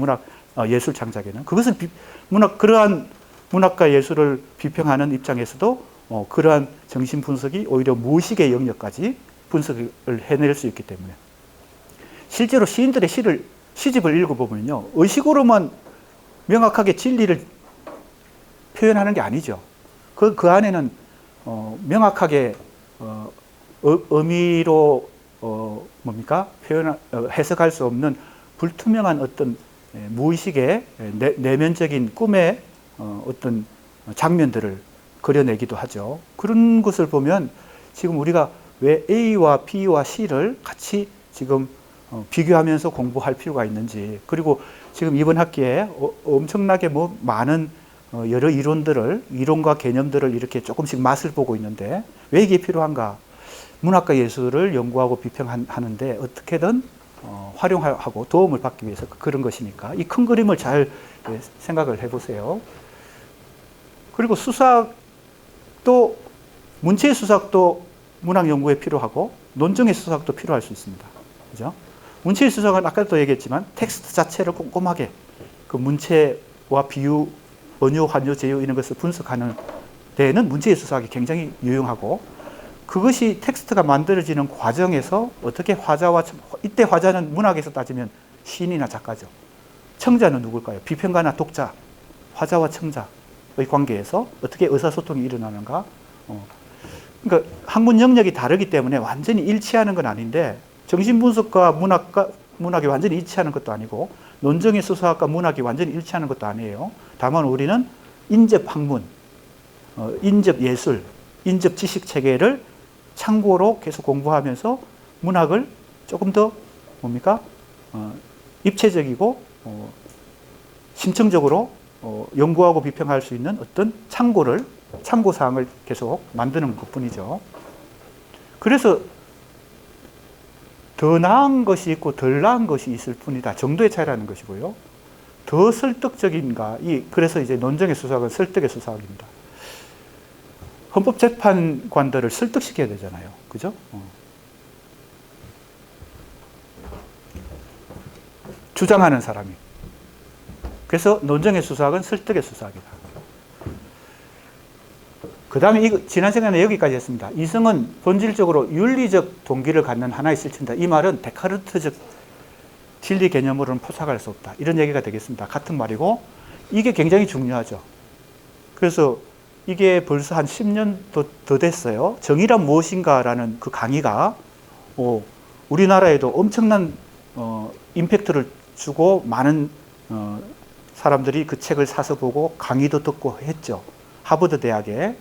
예술 창작에는 그것은 그러한 문학과 예술을 비평하는 입장에서도 그러한 정신 분석이 오히려 무의식의 영역까지 분석을 해낼 수 있기 때문에, 실제로 시인들의 시집을 읽어보면요, 의식으로만 명확하게 진리를 표현하는 게 아니죠. 그 안에는 명확하게 의미로 해석할 수 없는 불투명한 어떤 무의식의 내면적인 꿈의 어떤 장면들을 그려내기도 하죠. 그런 것을 보면 지금 우리가 왜 A와 B와 C를 같이 지금 비교하면서 공부할 필요가 있는지, 그리고 지금 이번 학기에 엄청나게 많은 여러 이론과 개념들을 이렇게 조금씩 맛을 보고 있는데 왜 이게 필요한가? 문학과 예술을 연구하고 비평하는데 어떻게든 활용하고 도움을 받기 위해서 그런 것이니까 이 큰 그림을 잘 생각을 해보세요. 그리고 수사학도, 문체의 수사학도 문학 연구에 필요하고 논증의 수사학도 필요할 수 있습니다. 그죠? 문체의 수사학은 아까도 얘기했지만 텍스트 자체를 꼼꼼하게 그 문체와 비유, 언유, 환유, 제유 이런 것을 분석하는 데에는 문체의 수사학이 굉장히 유용하고, 그것이 텍스트가 만들어지는 과정에서 어떻게 이때 화자는 문학에서 따지면 시인이나 작가죠. 청자는 누굴까요? 비평가나 독자, 화자와 청자의 관계에서 어떻게 의사소통이 일어나는가. 그러니까 학문 영역이 다르기 때문에 완전히 일치하는 건 아닌데, 정신분석과 문학이 완전히 일치하는 것도 아니고, 논증의 수사학과 문학이 완전히 일치하는 것도 아니에요. 다만 우리는 인접학문, 인접예술, 인접지식체계를 참고로 계속 공부하면서 문학을 조금 더 입체적이고 심층적으로 연구하고 비평할 수 있는 어떤 참고사항을 계속 만드는 것뿐이죠. 그래서 더 나은 것이 있고 덜 나은 것이 있을 뿐이다 정도의 차이라는 것이고요. 더 설득적인가, 그래서 이제 논증의 수사학은 설득의 수사학입니다. 헌법재판관들을 설득시켜야 되잖아요. 그죠? 주장하는 사람이. 그래서 논증의 수사학은 설득의 수사학이다. 그 다음에 지난 시간에 여기까지 했습니다. 이성은 본질적으로 윤리적 동기를 갖는 하나의 실체다. 이 말은 데카르트적 진리 개념으로는 포착할 수 없다. 이런 얘기가 되겠습니다. 같은 말이고, 이게 굉장히 중요하죠. 그래서 이게 벌써 한 10년 더 됐어요. 정의란 무엇인가라는 그 강의가 우리나라에도 엄청난 임팩트를 주고 많은 사람들이 그 책을 사서 보고 강의도 듣고 했죠. 하버드 대학의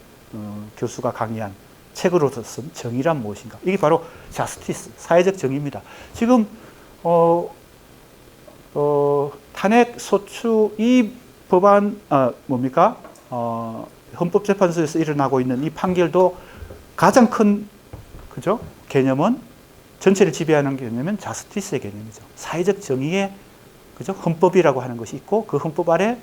교수가 강의한 책으로서 쓴 정의란 무엇인가. 이게 바로 자스티스, 사회적 정의입니다. 지금 탄핵 소추 이 법안 헌법재판소에서 일어나고 있는 이 판결도 가장 큰 개념은, 전체를 지배하는 개념은 자스티스의 개념이죠. 사회적 정의의 헌법이라고 하는 것이 있고, 그 헌법 아래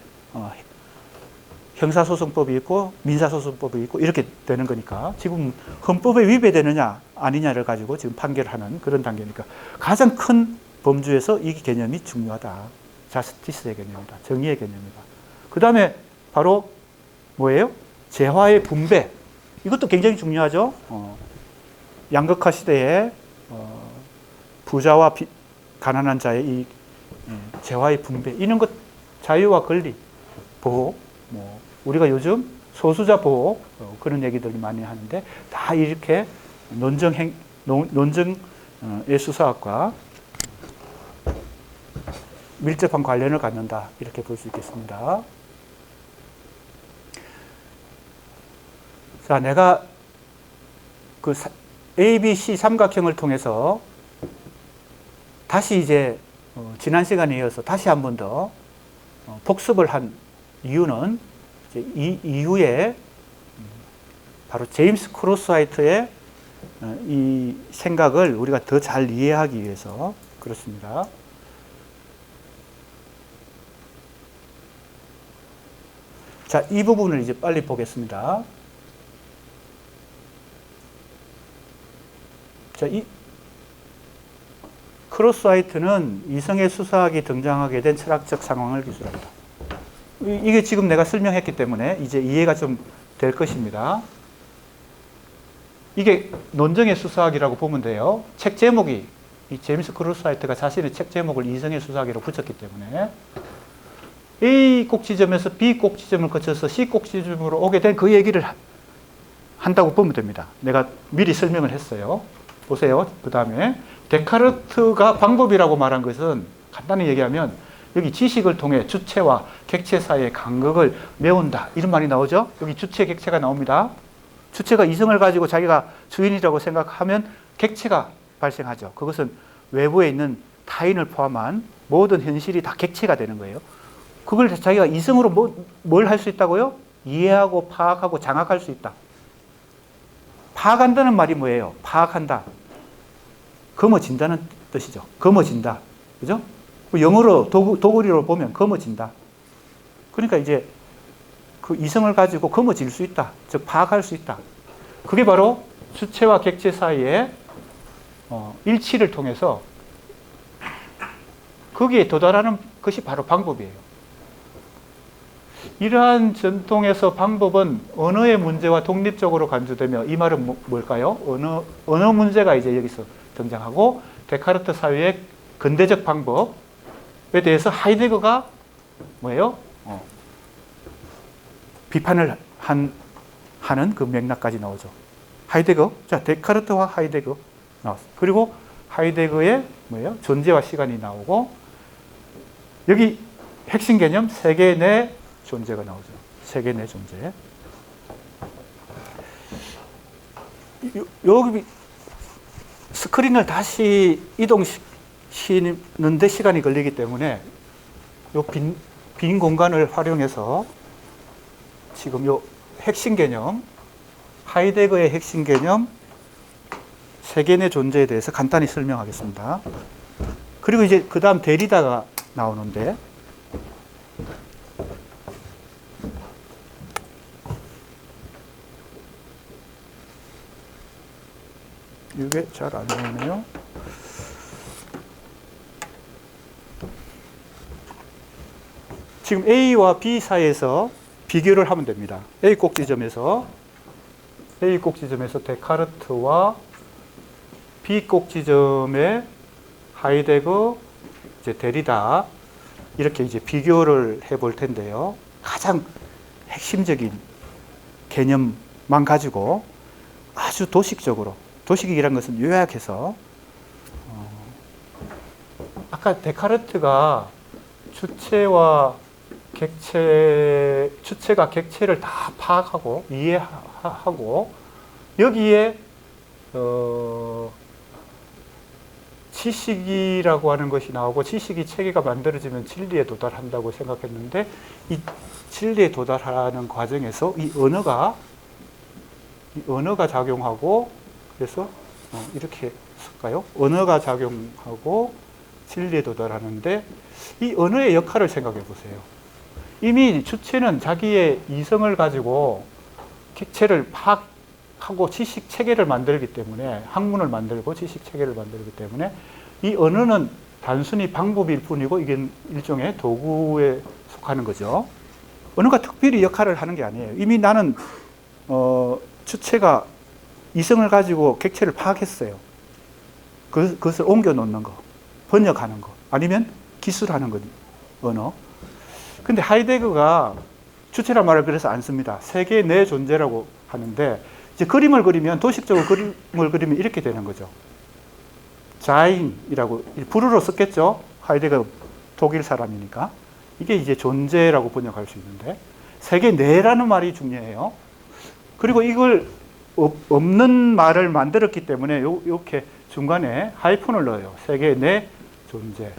형사소송법이 있고 민사소송법이 있고 이렇게 되는 거니까, 지금 헌법에 위배되느냐 아니냐를 가지고 지금 판결하는 그런 단계니까 가장 큰 범주에서 이 개념이 중요하다. 자스티스의 개념이다. 정의의 개념이다. 그 다음에 바로 뭐예요? 재화의 분배. 이것도 굉장히 중요하죠. 양극화 시대에 부자와 가난한 자의 이 재화의 분배, 이런 것, 자유와 권리 보호, 우리가 요즘 소수자 보호 그런 얘기들을 많이 하는데, 다 이렇게 논증의 수사학과 밀접한 관련을 갖는다, 이렇게 볼 수 있겠습니다. 자, 내가 그 ABC 삼각형을 통해서 다시 이제 지난 시간에 이어서 다시 한 번 더 복습을 한 이유는, 이제 이 이후에 바로 제임스 크로스화이트의 이 생각을 우리가 더 잘 이해하기 위해서 그렇습니다. 자, 이 부분을 이제 빨리 보겠습니다. 자, 이 크로스화이트는 이성의 수사학이 등장하게 된 철학적 상황을 기술합니다. 이게 지금 내가 설명했기 때문에 이제 이해가 좀 될 것입니다. 이게 논증의 수사학이라고 보면 돼요. 책 제목이 이 제임스 크루스하이트가 자신의 책 제목을 이성의 수사기로 붙였기 때문에 A 꼭지점에서 B 꼭지점을 거쳐서 C 꼭지점으로 오게 된 그 얘기를 한다고 보면 됩니다. 내가 미리 설명을 했어요. 보세요. 그 다음에 데카르트가 방법이라고 말한 것은 간단히 얘기하면 여기 지식을 통해 주체와 객체 사이의 간극을 메운다. 이런 말이 나오죠. 여기 주체, 객체가 나옵니다. 주체가 이성을 가지고 자기가 주인이라고 생각하면 객체가 발생하죠. 그것은 외부에 있는 타인을 포함한 모든 현실이 다 객체가 되는 거예요. 그걸 자기가 이성으로 뭘 할 수 있다고요? 이해하고 파악하고 장악할 수 있다. 파악한다는 말이 뭐예요? 파악한다. 거머쥔다는 뜻이죠. 거머쥔다. 그죠? 영어로 도구리로 보면 거머쥔다. 그러니까 이제 그 이성을 가지고 거머쥘 수 있다. 즉 파악할 수 있다. 그게 바로 주체와 객체 사이의 일치를 통해서 거기에 도달하는 것이 바로 방법이에요. 이러한 전통에서 방법은 언어의 문제와 독립적으로 간주되며, 이 말은 뭘까요? 언어 문제가 이제 여기서 등장하고, 데카르트 사유의 근대적 방법에 대해서 하이데거가 뭐예요? 비판을 하는 그 맥락까지 나오죠. 하이데거, 자, 데카르트와 하이데거 나왔어요. 그리고 하이데거의 뭐예요? 존재와 시간이 나오고, 여기 핵심 개념 세계 내 존재가 나오죠. 세계 내 존재. 여기 스크린을 다시 이동시키는데 시간이 걸리기 때문에 요 빈 공간을 활용해서 지금 요 핵심 개념, 하이데거의 핵심 개념, 세계 내 존재에 대해서 간단히 설명하겠습니다. 그리고 이제 그 다음 데리다가 나오는데, 이게 잘 안 나오네요. 지금 A와 B 사이에서 비교를 하면 됩니다. A 꼭지점에서 데카르트와 B 꼭지점의 하이데거, 이제 데리다, 이렇게 이제 비교를 해볼 텐데요. 가장 핵심적인 개념만 가지고 아주 도식적으로, 도식이란 것은 요약해서, 아까 데카르트가 주체가 객체를 다 파악하고 이해하고, 여기에 지식이라고 하는 것이 나오고, 지식이 체계가 만들어지면 진리에 도달한다고 생각했는데, 이 진리에 도달하는 과정에서 이 언어가 작용하고, 그래서 이렇게 쓸까요? 언어가 작용하고 진리에 도달하는데, 이 언어의 역할을 생각해 보세요. 이미 주체는 자기의 이성을 가지고 객체를 파악하고 지식 체계를 만들기 때문에, 학문을 만들고 지식 체계를 만들기 때문에, 이 언어는 단순히 방법일 뿐이고 이게 일종의 도구에 속하는 거죠. 언어가 특별히 역할을 하는 게 아니에요. 이미 나는 주체가 이성을 가지고 객체를 파악했어요. 그것을 옮겨 놓는 거, 번역하는 거, 아니면 기술하는 거, 언어. 근데 하이데거가 주체란 말을 그래서 안 씁니다. 세계 내 존재라고 하는데, 이제 그림을 그리면, 도식적으로 그림을 그리면 이렇게 되는 거죠. 자인이라고 불어로 썼겠죠. 하이데거 독일 사람이니까. 이게 이제 존재라고 번역할 수 있는데, 세계 내라는 말이 중요해요. 그리고 이걸 없는 말을 만들었기 때문에 이렇게 중간에 하이픈을 넣어요. 세계 내 존재.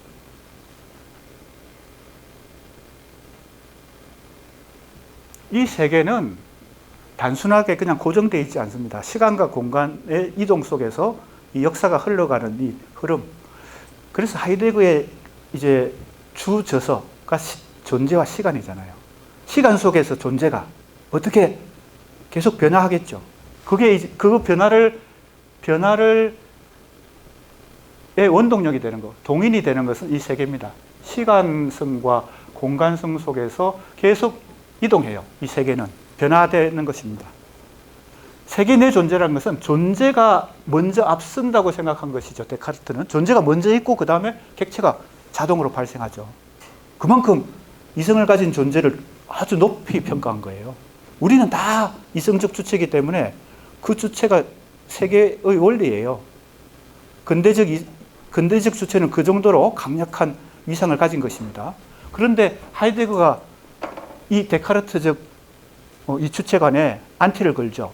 이 세계는 단순하게 그냥 고정되어 있지 않습니다. 시간과 공간의 이동 속에서 이 역사가 흘러가는 이 흐름. 그래서 하이데거의 이제 주저서가 존재와 시간이잖아요. 시간 속에서 존재가 어떻게 계속 변화하겠죠. 그 변화의 원동력이 되는 것, 동인이 되는 것은 이 세계입니다. 시간성과 공간성 속에서 계속 이동해요. 이 세계는 변화되는 것입니다. 세계 내 존재라는 것은 존재가 먼저 앞선다고 생각한 것이죠. 데카르트는 존재가 먼저 있고 그 다음에 객체가 자동으로 발생하죠. 그만큼 이성을 가진 존재를 아주 높이 평가한 거예요. 우리는 다 이성적 주체이기 때문에 그 주체가 세계의 원리예요. 근대적 주체는 그 정도로 강력한 위상을 가진 것입니다. 그런데 하이데거가 이 데카르트적 이 주체관에 안티를 걸죠.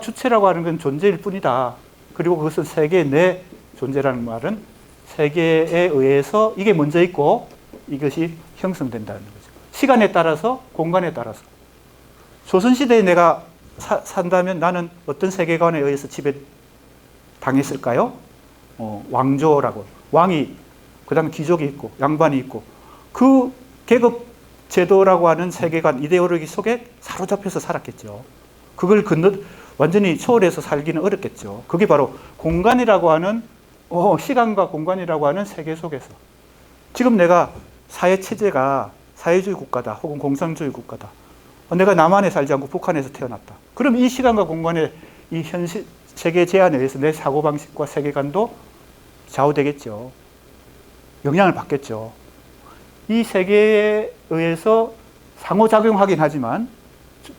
주체라고 하는 건 존재일 뿐이다. 그리고 그것은 세계 내 존재라는 말은 세계에 의해서 이게 먼저 있고 이것이 형성된다는 거죠. 시간에 따라서, 공간에 따라서. 조선시대에 내가 산다면 나는 어떤 세계관에 의해서 지배당했을까요? 왕조라고. 왕이, 그 다음에 귀족이 있고, 양반이 있고, 그 계급 제도라고 하는 세계관, 이데올로기 속에 사로잡혀서 살았겠죠. 그걸 완전히 초월해서 살기는 어렵겠죠. 그게 바로 공간이라고 하는, 시간과 공간이라고 하는 세계 속에서. 지금 내가 사회체제가 사회주의 국가다, 혹은 공산주의 국가다. 내가 남한에 살지 않고 북한에서 태어났다. 그럼 이 시간과 공간의 이 현실, 세계 제한에 의해서 내 사고방식과 세계관도 좌우되겠죠. 영향을 받겠죠. 이 세계에 의해서 상호작용하긴 하지만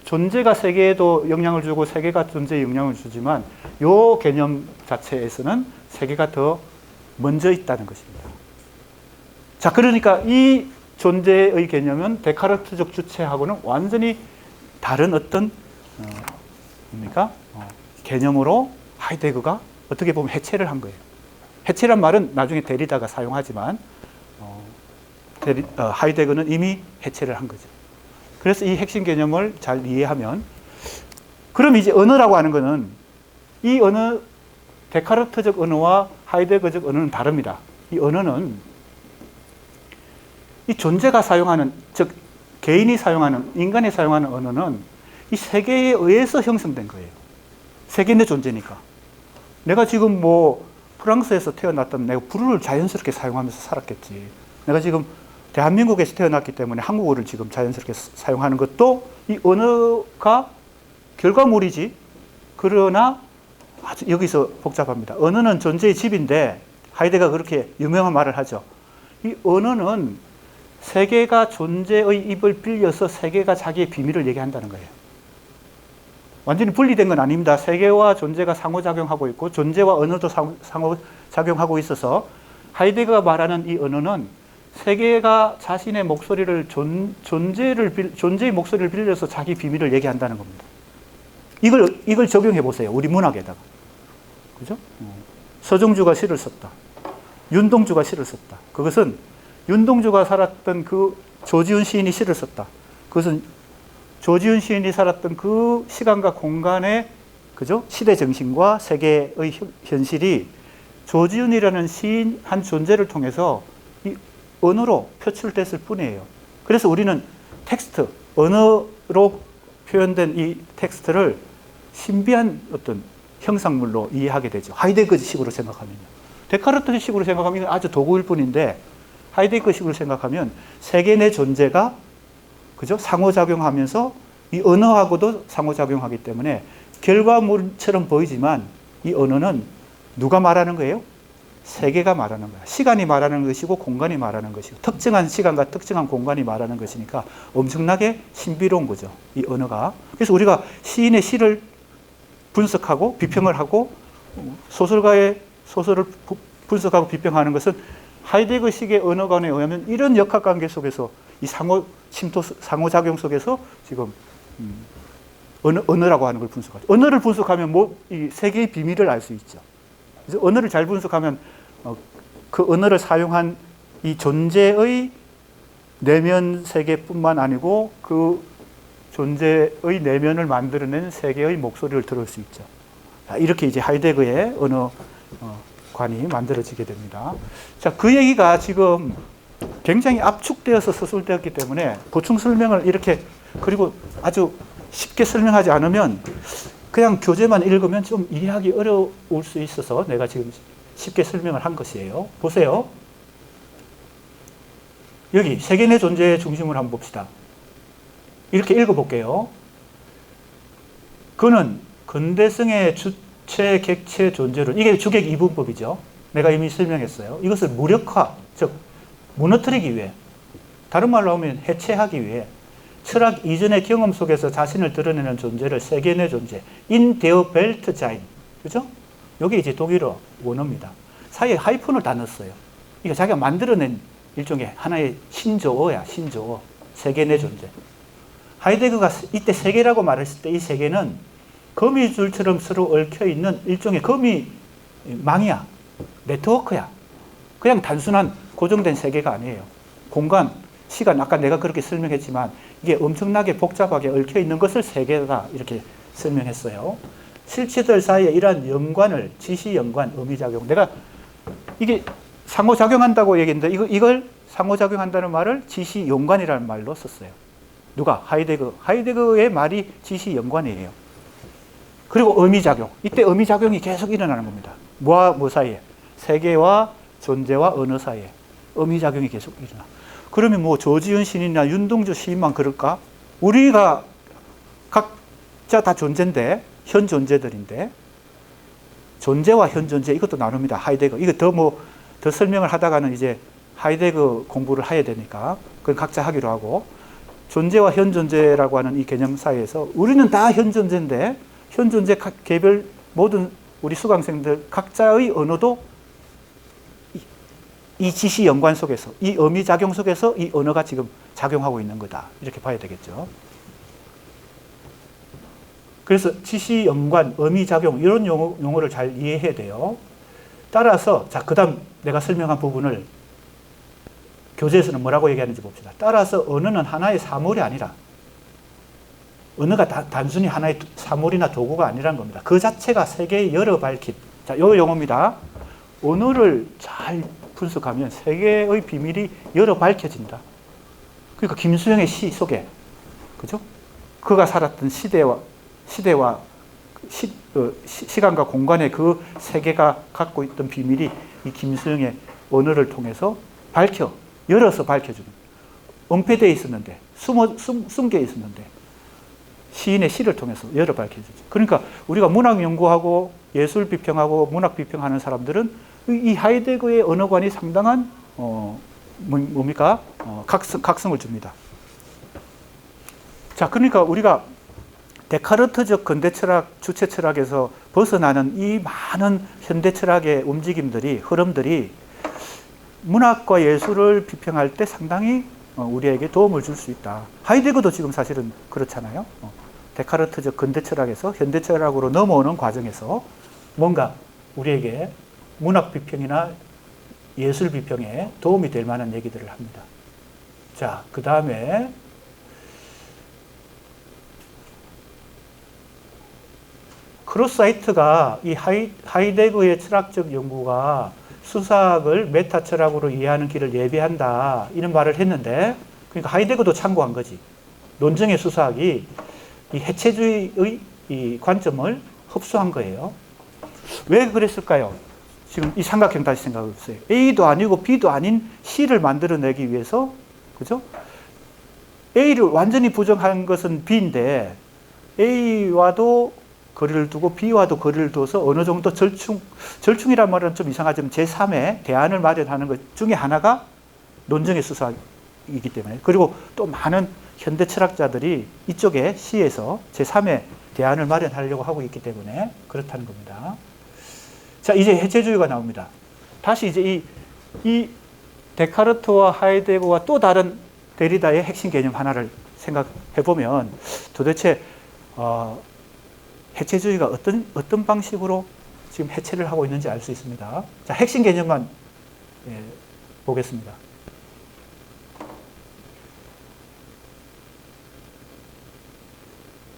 존재가 세계에도 영향을 주고 세계가 존재에 영향을 주지만 이 개념 자체에서는 세계가 더 먼저 있다는 것입니다. 자, 그러니까 이 존재의 개념은 데카르트적 주체하고는 완전히 다른 어떤 개념으로 하이데거가 어떻게 보면 해체를 한 거예요. 해체란 말은 나중에 데리다가 사용하지만 하이데거는 이미 해체를 한 거죠. 그래서 이 핵심 개념을 잘 이해하면, 그럼 이제 언어라고 하는 것은 이 언어, 데카르트적 언어와 하이데거적 언어는 다릅니다. 이 언어는 이 존재가 사용하는, 즉 개인이 사용하는, 인간이 사용하는 언어는 이 세계에 의해서 형성된 거예요. 세계 내 존재니까. 내가 지금 프랑스에서 태어났다면 내가 불어를 자연스럽게 사용하면서 살았겠지. 내가 지금 대한민국에서 태어났기 때문에 한국어를 지금 자연스럽게 사용하는 것도 이 언어가 결과물이지. 그러나 아주 여기서 복잡합니다. 언어는 존재의 집인데 하이데거가 그렇게 유명한 말을 하죠. 이 언어는 세계가 존재의 입을 빌려서 세계가 자기의 비밀을 얘기한다는 거예요. 완전히 분리된 건 아닙니다. 세계와 존재가 상호작용하고 있고 존재와 언어도 상호작용하고 있어서 하이데거가 말하는 이 언어는 세계가 자신의 목소리를 존재의 목소리를 빌려서 자기 비밀을 얘기한다는 겁니다. 이걸 적용해 보세요. 우리 문학에다가. 그죠? 서정주가 시를 썼다. 윤동주가 시를 썼다. 그것은 윤동주가 살았던 그 조지훈 시인이 시를 썼다. 그것은 조지훈 시인이 살았던 그 시간과 공간의, 그죠? 시대 정신과 세계의 현실이 조지훈이라는 시인 한 존재를 통해서 이 언어로 표출됐을 뿐이에요. 그래서 우리는 텍스트, 언어로 표현된 이 텍스트를 신비한 어떤 형상물로 이해하게 되죠. 하이데거식으로 생각하면요. 데카르트식으로 생각하면 아주 도구일 뿐인데 하이데거식으로 생각하면 세계 내 존재가, 그죠? 상호작용하면서 이 언어하고도 상호작용하기 때문에 결과물처럼 보이지만 이 언어는 누가 말하는 거예요? 세계가 말하는 거야. 시간이 말하는 것이고 공간이 말하는 것이고 특정한 시간과 특정한 공간이 말하는 것이니까 엄청나게 신비로운 거죠. 이 언어가. 그래서 우리가 시인의 시를 분석하고 비평을 하고 소설가의 소설을 분석하고 비평하는 것은 하이데거식의 언어관에 의하면 이런 역학관계 속에서 이 상호작용 속에서 지금 언어라고 하는 걸 분석하죠. 언어를 분석하면 이 세계의 비밀을 알 수 있죠. 그래서 언어를 잘 분석하면 그 언어를 사용한 이 존재의 내면 세계뿐만 아니고 그 존재의 내면을 만들어낸 세계의 목소리를 들을 수 있죠. 이렇게 이제 하이데거의 언어관이 만들어지게 됩니다. 자, 그 얘기가 지금 굉장히 압축되어서 서술되었기 때문에 보충 설명을 이렇게, 그리고 아주 쉽게 설명하지 않으면 그냥 교재만 읽으면 좀 이해하기 어려울 수 있어서 내가 지금 쉽게 설명을 한 것이에요. 보세요. 여기 세계 내 존재의 중심을 한번 봅시다. 이렇게 읽어볼게요. 그는 근대성의 주체, 객체, 존재론. 이게 주객 이분법이죠. 내가 이미 설명했어요. 이것을 무력화, 즉 무너뜨리기 위해, 다른 말로 하면 해체하기 위해 철학 이전의 경험 속에서 자신을 드러내는 존재를 세계내 존재, in der Welt sein. 그죠? 이게 이제 독일어 원어입니다. 사이에 하이픈을 다 넣었어요. 이게 자기가 만들어낸 일종의 하나의 신조어야, 신조어. 세계내 존재. 하이데거가 이때 세계라고 말했을 때 이 세계는 거미줄처럼 서로 얽혀있는 일종의 거미망이야. 네트워크야. 그냥 단순한 고정된 세계가 아니에요. 공간, 시간, 아까 내가 그렇게 설명했지만 이게 엄청나게 복잡하게 얽혀있는 것을 세계다 이렇게 설명했어요. 실체들 사이에 이러한 연관을, 지시 연관, 의미작용. 내가 이게 상호작용한다고 얘기했는데 이걸 상호작용한다는 말을 지시 연관이라는 말로 썼어요. 누가? 하이데거. 하이데거의 말이 지시 연관이에요. 그리고 의미작용. 이때 의미작용이 계속 일어나는 겁니다. 뭐와 뭐 사이에? 세계와 존재와 언어 사이에 의미작용이 계속 일어나. 그러면 뭐 조지훈 시인이나 윤동주 시인만 그럴까? 우리가 각자 다 존재인데, 현 존재들인데, 존재와 현 존재 이것도 나눕니다. 하이데거. 이거 더 설명을 하다가는 이제 하이데거 공부를 해야 되니까 그건 각자 하기로 하고, 존재와 현 존재라고 하는 이 개념 사이에서 우리는 다 현 존재인데, 현 존재 개별 모든 우리 수강생들 각자의 언어도 이 지시 연관 속에서, 이 의미작용 속에서 이 언어가 지금 작용하고 있는 거다. 이렇게 봐야 되겠죠. 그래서 지시 연관, 의미작용 이런 용어를 잘 이해해야 돼요. 따라서 자, 그다음 내가 설명한 부분을 교재에서는 뭐라고 얘기하는지 봅시다. 따라서 언어는 하나의 사물이 아니라, 언어가 단순히 하나의 사물이나 도구가 아니라는 겁니다. 그 자체가 세계의 열어 밝힌, 자, 요 용어입니다. 언어를 잘 분석하면 세계의 비밀이 열어 밝혀진다. 그러니까 김수영의 시 속에, 그죠? 그가 살았던 시대와 시간과 공간의 그 세계가 갖고 있던 비밀이 이 김수영의 언어를 통해서 열어서 밝혀주는. 은폐되어 있었는데, 숨겨 있었는데, 시인의 시를 통해서 열어 밝혀주죠. 그러니까 우리가 문학 연구하고 예술 비평하고 문학 비평하는 사람들은 이 하이데거의 언어관이 상당한 각성을 줍니다. 자, 그러니까 우리가 데카르트적 근대 철학, 주체 철학에서 벗어나는 이 많은 현대 철학의 움직임들이, 흐름들이 문학과 예술을 비평할 때 상당히 우리에게 도움을 줄 수 있다. 하이데거도 지금 사실은 그렇잖아요. 데카르트적 근대 철학에서 현대 철학으로 넘어오는 과정에서 뭔가 우리에게 문학 비평이나 예술 비평에 도움이 될 만한 얘기들을 합니다. 자, 그 다음에 크로사이트가 이 하이데거의 철학적 연구가 수사학을 메타 철학으로 이해하는 길을 예비한다, 이런 말을 했는데, 그러니까 하이데거도 참고한 거지. 논증의 수사학이 이 해체주의의 이 관점을 흡수한 거예요. 왜 그랬을까요? 지금 이 삼각형 다시 생각해 보세요. A도 아니고 B도 아닌 C를 만들어내기 위해서, 그죠? A를 완전히 부정한 것은 B인데, A와도 거리를 두고 B와도 거리를 둬서 어느 정도 절충이란 말은 좀 이상하지만 제3의 대안을 마련하는 것 중에 하나가 논증의 수사이기 때문에, 그리고 또 많은 현대 철학자들이 이쪽에 C에서 제3의 대안을 마련하려고 하고 있기 때문에 그렇다는 겁니다. 자, 이제 해체주의가 나옵니다. 다시 이제 이 데카르트와 하이데거와 또 다른 데리다의 핵심 개념 하나를 생각해 보면 도대체 해체주의가 어떤 방식으로 지금 해체를 하고 있는지 알 수 있습니다. 자, 핵심 개념만 보겠습니다.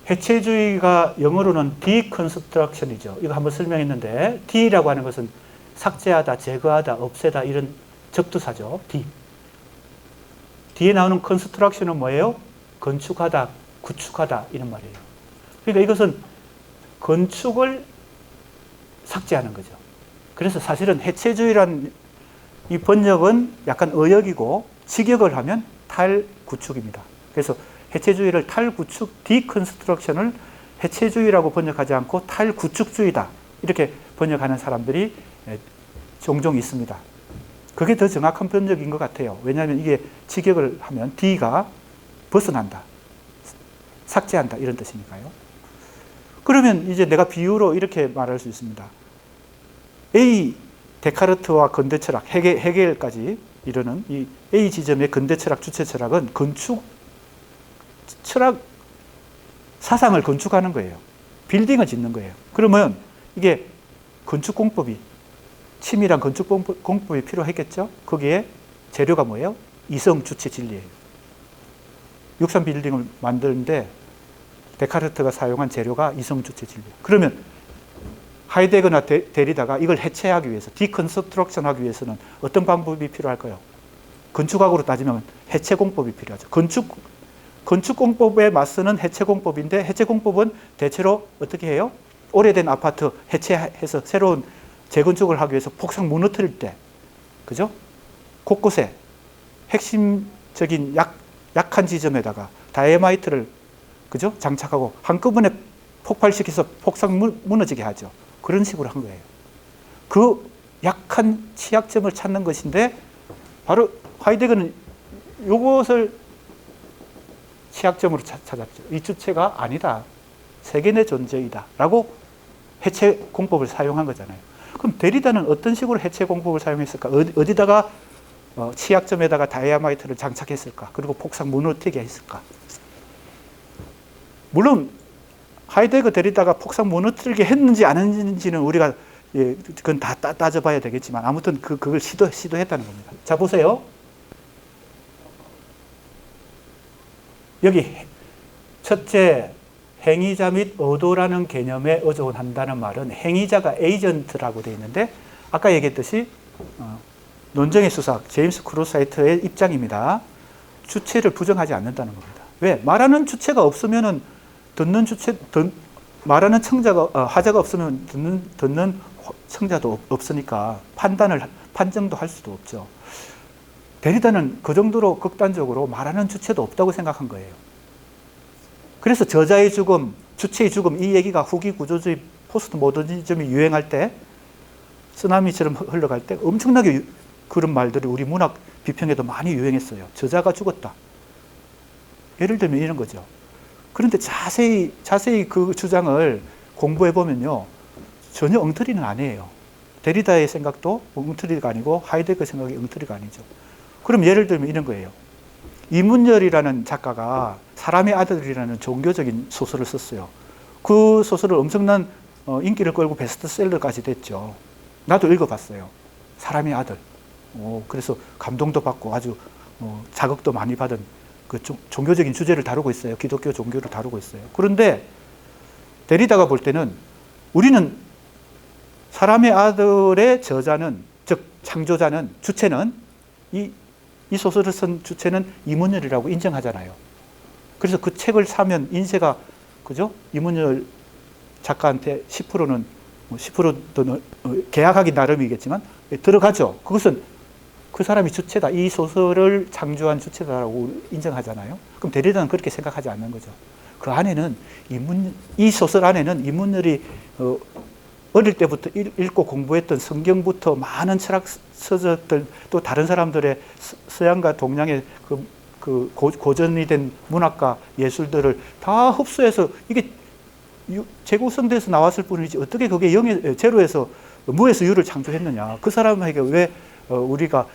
해체주의가 영어로는 deconstruction이죠. 이거 한번 설명했는데, D라고 하는 것은 삭제하다, 제거하다, 없애다 이런 적두사죠. D. 뒤에 나오는 construction은 뭐예요? 건축하다, 구축하다 이런 말이에요. 그러니까 이것은 건축을 삭제하는 거죠. 그래서 사실은 해체주의란 이 번역은 약간 의역이고 직역을 하면 탈구축입니다. 그래서 해체주의를 탈구축, 디컨스트럭션을 해체주의라고 번역하지 않고 탈구축주의다 이렇게 번역하는 사람들이 종종 있습니다. 그게 더 정확한 번역인 것 같아요. 왜냐하면 이게 직역을 하면 D가 벗어난다, 삭제한다 이런 뜻이니까요. 그러면 이제 내가 비유로 이렇게 말할 수 있습니다. A, 데카르트와 근대 철학, 헤겔까지 이르는 이 A 지점의 근대 철학, 주체 철학은 건축 철학 사상을 건축하는 거예요. 빌딩을 짓는 거예요. 그러면 이게 건축 공법이, 치밀한 건축 공법이 필요했겠죠? 거기에 재료가 뭐예요? 이성 주체 진리예요. 63 빌딩을 만드는데 데카르트가 사용한 재료가 이성 주체 진리예요. 그러면 하이데거나 데리다가 이걸 해체하기 위해서, 디컨스트럭션 하기 위해서는 어떤 방법이 필요할까요? 건축학으로 따지면 해체 공법이 필요하죠. 건축 공법에 맞서는 해체 공법인데, 해체 공법은 대체로 어떻게 해요? 오래된 아파트 해체해서 새로운 재건축을 하기 위해서 폭삭 무너뜨릴 때, 그죠? 곳곳에 핵심적인 약한 지점에다가 다이아마이트를, 그죠? 장착하고 한꺼번에 폭발시켜서 폭삭 무너지게 하죠. 그런 식으로 한 거예요. 그 약한 취약점을 찾는 것인데, 바로 하이데거는 이것을 취약점으로 찾았죠. 이 주체가 아니다, 세계 내 존재이다 라고 해체 공법을 사용한 거잖아요. 그럼 데리다는 어떤 식으로 해체 공법을 사용했을까? 어디다가 취약점에다가 다이아마이트를 장착했을까? 그리고 폭삭 무너뜨리게 했을까? 물론 하이데거 데리다가 폭삭 무너뜨리게 했는지 안 했는지는 우리가 그건 다 따져봐야 되겠지만, 아무튼 그걸 시도했다는 겁니다. 자, 보세요. 여기 첫째, 행위자 및 의도라는 개념에 의존한다는 말은 행위자가 에이전트라고 되어 있는데, 아까 얘기했듯이 논정의 수사학 제임스 크루사이트의 입장입니다. 주체를 부정하지 않는다는 겁니다. 왜? 말하는 주체가 없으면은 말하는 청자가, 하자가 없으면 듣는 청자도 없으니까 판정도 할 수도 없죠. 데리다는 그 정도로 극단적으로 말하는 주체도 없다고 생각한 거예요. 그래서 저자의 죽음, 주체의 죽음, 이 얘기가 후기 구조주의 포스트 모더니즘이 유행할 때, 쓰나미처럼 흘러갈 때 엄청나게 그런 말들이 우리 문학 비평에도 많이 유행했어요. 저자가 죽었다. 예를 들면 이런 거죠. 그런데 자세히 그 주장을 공부해 보면요, 전혀 엉터리는 아니에요. 데리다의 생각도 엉터리가 아니고 하이데거 생각이 엉터리가 아니죠. 그럼 예를 들면 이런 거예요. 이문열이라는 작가가 사람의 아들이라는 종교적인 소설을 썼어요. 그 소설을 엄청난 인기를 끌고 베스트셀러까지 됐죠. 나도 읽어봤어요. 사람의 아들. 그래서 감동도 받고 아주 자극도 많이 받은 그 종교적인 주제를 다루고 있어요. 기독교 종교를 다루고 있어요. 그런데 데리다가 볼 때는, 우리는 사람의 아들의 저자는, 즉 창조자는, 주체는, 이 소설을 쓴 주체는 이문열이라고 인정하잖아요. 그래서 그 책을 사면 인쇄가, 그죠? 이문열 작가한테 10%는 10%도 계약하기 나름이겠지만 들어가죠. 그것은 그 사람이 주체다, 이 소설을 창조한 주체다라고 인정하잖아요. 그럼 데리다는 그렇게 생각하지 않는 거죠. 그 안에는 이 소설 안에는 이문열이 어릴 때부터 읽고 공부했던 성경부터 많은 철학 서적들, 또 다른 사람들의 서양과 동양의 그 고전이 된 문학과 예술들을 다 흡수해서 이게 재구성돼서 나왔을 뿐이지, 어떻게 그게 제로에서 무에서 유를 창조했느냐. 그 사람에게 왜 우리가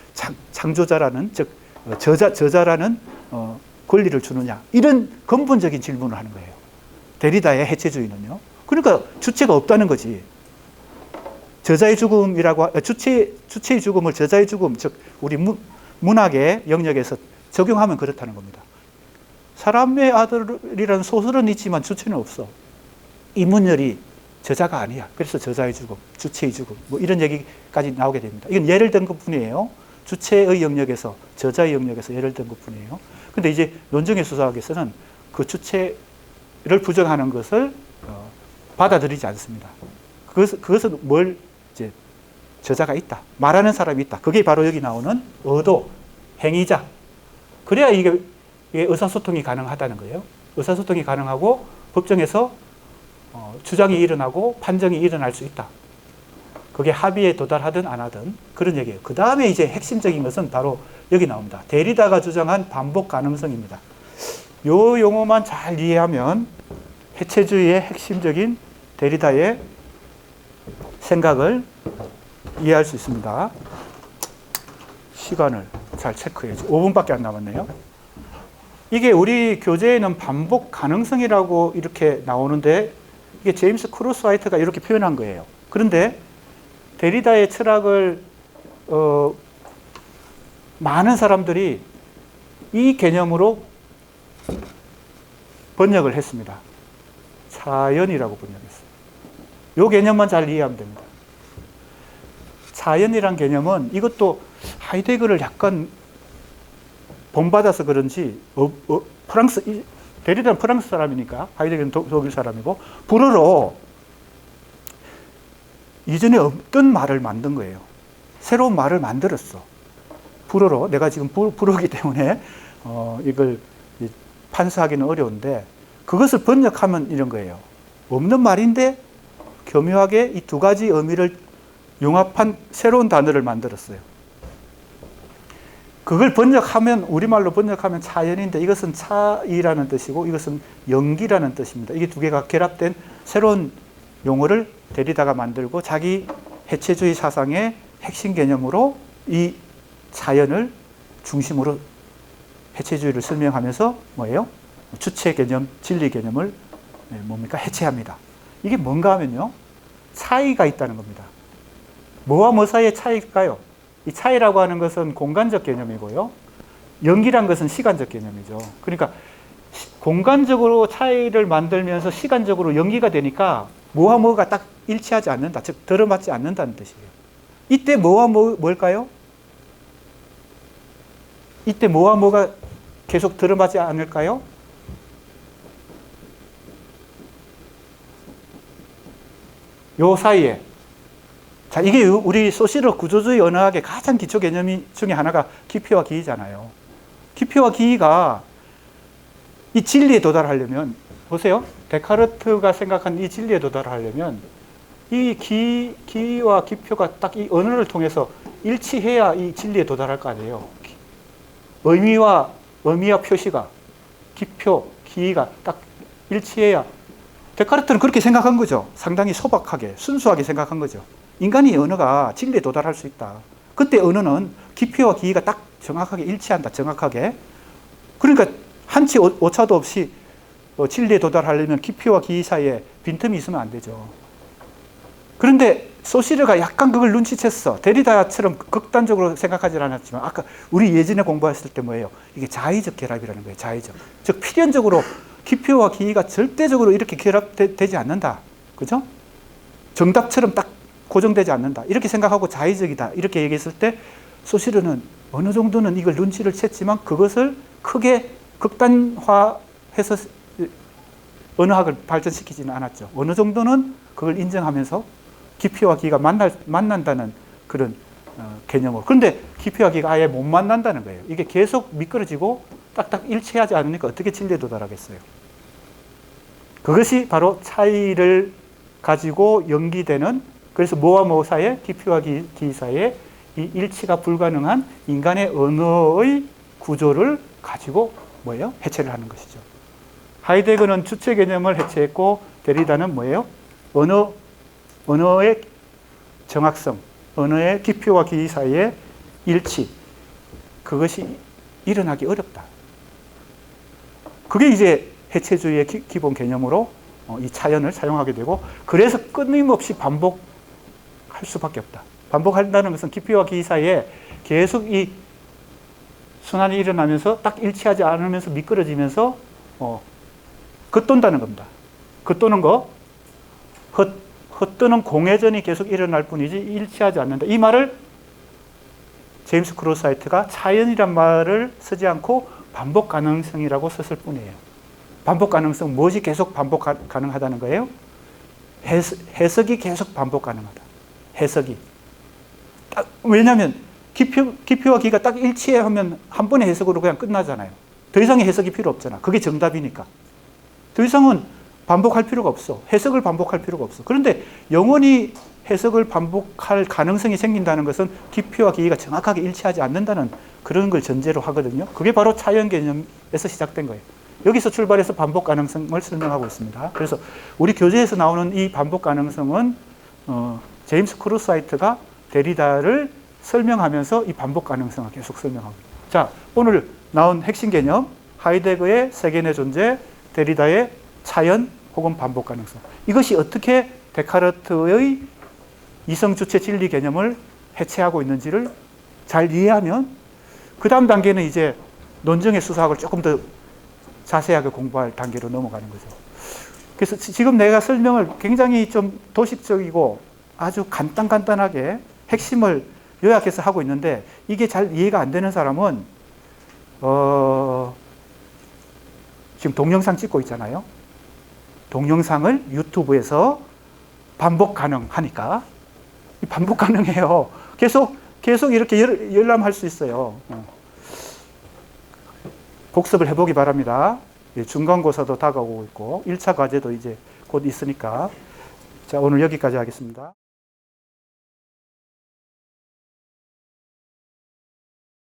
창조자라는, 즉 저자라는 권리를 주느냐. 이런 근본적인 질문을 하는 거예요. 데리다의 해체주의는요. 그러니까 주체가 없다는 거지. 저자의 죽음이라고, 주체의 죽음을 저자의 죽음, 즉 우리 문학의 영역에서 적용하면 그렇다는 겁니다. 사람의 아들이라는 소설은 있지만 주체는 없어. 이문열이 저자가 아니야. 그래서 저자의 죽음, 주체의 죽음, 뭐 이런 얘기까지 나오게 됩니다. 이건 예를 든 것뿐이에요. 주체의 영역에서, 저자의 영역에서 예를 든 것뿐이에요. 근데 이제 논정의 수사학에서는 그 주체를 부정하는 것을 받아들이지 않습니다. 그것은 뭘, 이제 저자가 있다, 말하는 사람이 있다. 그게 바로 여기 나오는 의도, 행위자. 그래야 이게 의사소통이 가능하다는 거예요. 의사소통이 가능하고 법정에서 주장이 일어나고 판정이 일어날 수 있다. 그게 합의에 도달하든 안 하든 그런 얘기예요. 그 다음에 이제 핵심적인 것은 바로 여기 나옵니다. 데리다가 주장한 반복 가능성입니다. 요 용어만 잘 이해하면 해체주의의 핵심적인 데리다의 생각을 이해할 수 있습니다. 시간을 잘 체크해야죠. 5분밖에 안 남았네요. 이게 우리 교재에는 반복 가능성이라고 이렇게 나오는데 이게 제임스 크루스화이트가 이렇게 표현한 거예요. 그런데 데리다의 철학을 많은 사람들이 이 개념으로 번역을 했습니다. 차연이라고 번역했어요. 이 개념만 잘 이해하면 됩니다. 차연이란 개념은 이것도 하이데거를 약간 본받아서 그런지 프랑스, 데리다는 프랑스 사람이니까 하이데거는 독일 사람이고 불어로 이전에 없던 말을 만든 거예요. 새로운 말을 만들었어. 불어로. 내가 지금 불어기 때문에 이걸 판사하기는 어려운데 그것을 번역하면 이런 거예요. 없는 말인데 교묘하게 이 두 가지 의미를 융합한 새로운 단어를 만들었어요. 그걸 번역하면 우리말로 번역하면 차연인데 이것은 차이라는 뜻이고 이것은 연기라는 뜻입니다. 이게 두 개가 결합된 새로운 용어를 데리다가 만들고 자기 해체주의 사상의 핵심 개념으로 이 차연을 중심으로 해체주의를 설명하면서 뭐예요? 주체 개념, 진리 개념을 뭡니까? 해체합니다. 이게 뭔가 하면요. 차이가 있다는 겁니다. 뭐와 뭐 사이의 차이일까요? 이 차이라고 하는 것은 공간적 개념이고요. 연기란 것은 시간적 개념이죠. 그러니까 공간적으로 차이를 만들면서 시간적으로 연기가 되니까 뭐와 뭐가 딱 일치하지 않는다. 즉 들어맞지 않는다는 뜻이에요. 이때 뭐와 뭘까요? 이때 뭐와 뭐가 계속 들어맞지 않을까요? 요 사이에. 자, 이게 우리 소시르 구조주의 언어학의 가장 기초 개념 중에 하나가 기피와 기이잖아요. 기피와 기이가 이 진리에 도달하려면, 보세요. 데카르트가 생각한 이 진리에 도달하려면 이 기와 기표가 딱 이 언어를 통해서 일치해야 이 진리에 도달할 거 아니에요. 의미와 표시가, 기표, 기가 딱 일치해야. 데카르트는 그렇게 생각한 거죠. 상당히 소박하게, 순수하게 생각한 거죠. 인간이 언어가 진리에 도달할 수 있다. 그때 언어는 기표와 기가 딱 정확하게 일치한다. 정확하게. 그러니까 한치 오차도 없이 진리에 도달하려면 기표와 기 사이에 빈틈이 있으면 안 되죠. 그런데 소시르가 약간 그걸 눈치챘어. 데리다처럼 극단적으로 생각하지 않았지만 아까 우리 예전에 공부했을 때 뭐예요? 이게 자의적 결합이라는 거예요. 자의적. 즉 필연적으로 기표와 기가 절대적으로 이렇게 결합되지 않는다. 그죠? 정답처럼 딱 고정되지 않는다. 이렇게 생각하고 자의적이다. 이렇게 얘기했을 때 소시르는 어느 정도는 이걸 눈치를 챘지만 그것을 크게 극단화해서 언어학을 발전시키지는 않았죠. 어느 정도는 그걸 인정하면서 기피와 기가 만난다는 그런 개념으로. 그런데 기피와 기가 아예 못 만난다는 거예요. 이게 계속 미끄러지고 딱딱 일치하지 않으니까 어떻게 진리에 도달하겠어요. 그것이 바로 차이를 가지고 연기되는, 그래서 뭐와 뭐 사이에, 기피와 기 사이에 이 일치가 불가능한 인간의 언어의 구조를 가지고 뭐예요? 해체를 하는 것이죠. 하이데거는 주체 개념을 해체했고 데리다는 뭐예요? 언어의 정확성, 언어의 기표와 기 사이의 일치, 그것이 일어나기 어렵다. 그게 이제 해체주의의 기본 개념으로 이 차연을 사용하게 되고, 그래서 끊임없이 반복할 수밖에 없다. 반복한다는 것은 기피와 기 사이에 계속 이 순환이 일어나면서 딱 일치하지 않으면서 미끄러지면서 겉돈다는 겁니다. 겉도는 거, 헛뜨는 공회전이 계속 일어날 뿐이지 일치하지 않는다. 이 말을 제임스 크루스화이트가 차연이란 말을 쓰지 않고 반복 가능성이라고 썼을 뿐이에요. 반복 가능성, 무엇이 계속 반복 가능하다는 거예요? 해석이 계속 반복 가능하다. 해석이. 왜냐하면 기표와 기가 딱 일치해 하면 한 번의 해석으로 그냥 끝나잖아요. 더 이상의 해석이 필요 없잖아. 그게 정답이니까. 더 이상은 반복할 필요가 없어. 해석을 반복할 필요가 없어. 그런데 영원히 해석을 반복할 가능성이 생긴다는 것은 깊이와 길이가 정확하게 일치하지 않는다는 그런 걸 전제로 하거든요. 그게 바로 차이언 개념에서 시작된 거예요. 여기서 출발해서 반복 가능성을 설명하고 있습니다. 그래서 우리 교재에서 나오는 이 반복 가능성은 제임스 크루스하이트가 데리다를 설명하면서 이 반복 가능성을 계속 설명하고 있습니다. 자, 오늘 나온 핵심 개념, 하이데거의 세계의 존재, 데리다의 차이언 혹은 반복 가능성. 이것이 어떻게 데카르트의 이성주체 진리 개념을 해체하고 있는지를 잘 이해하면 그 다음 단계는 이제 논증의 수사학을 조금 더 자세하게 공부할 단계로 넘어가는 거죠. 그래서 지금 내가 설명을 굉장히 좀 도식적이고 아주 간단하게 핵심을 요약해서 하고 있는데 이게 잘 이해가 안 되는 사람은 지금 동영상 찍고 있잖아요. 동영상을 유튜브에서 반복 가능하니까 반복 가능해요. 계속 이렇게 열람할 수 있어요. 복습을 해보기 바랍니다. 중간고사도 다가오고 있고 1차 과제도 이제 곧 있으니까. 자, 오늘 여기까지 하겠습니다.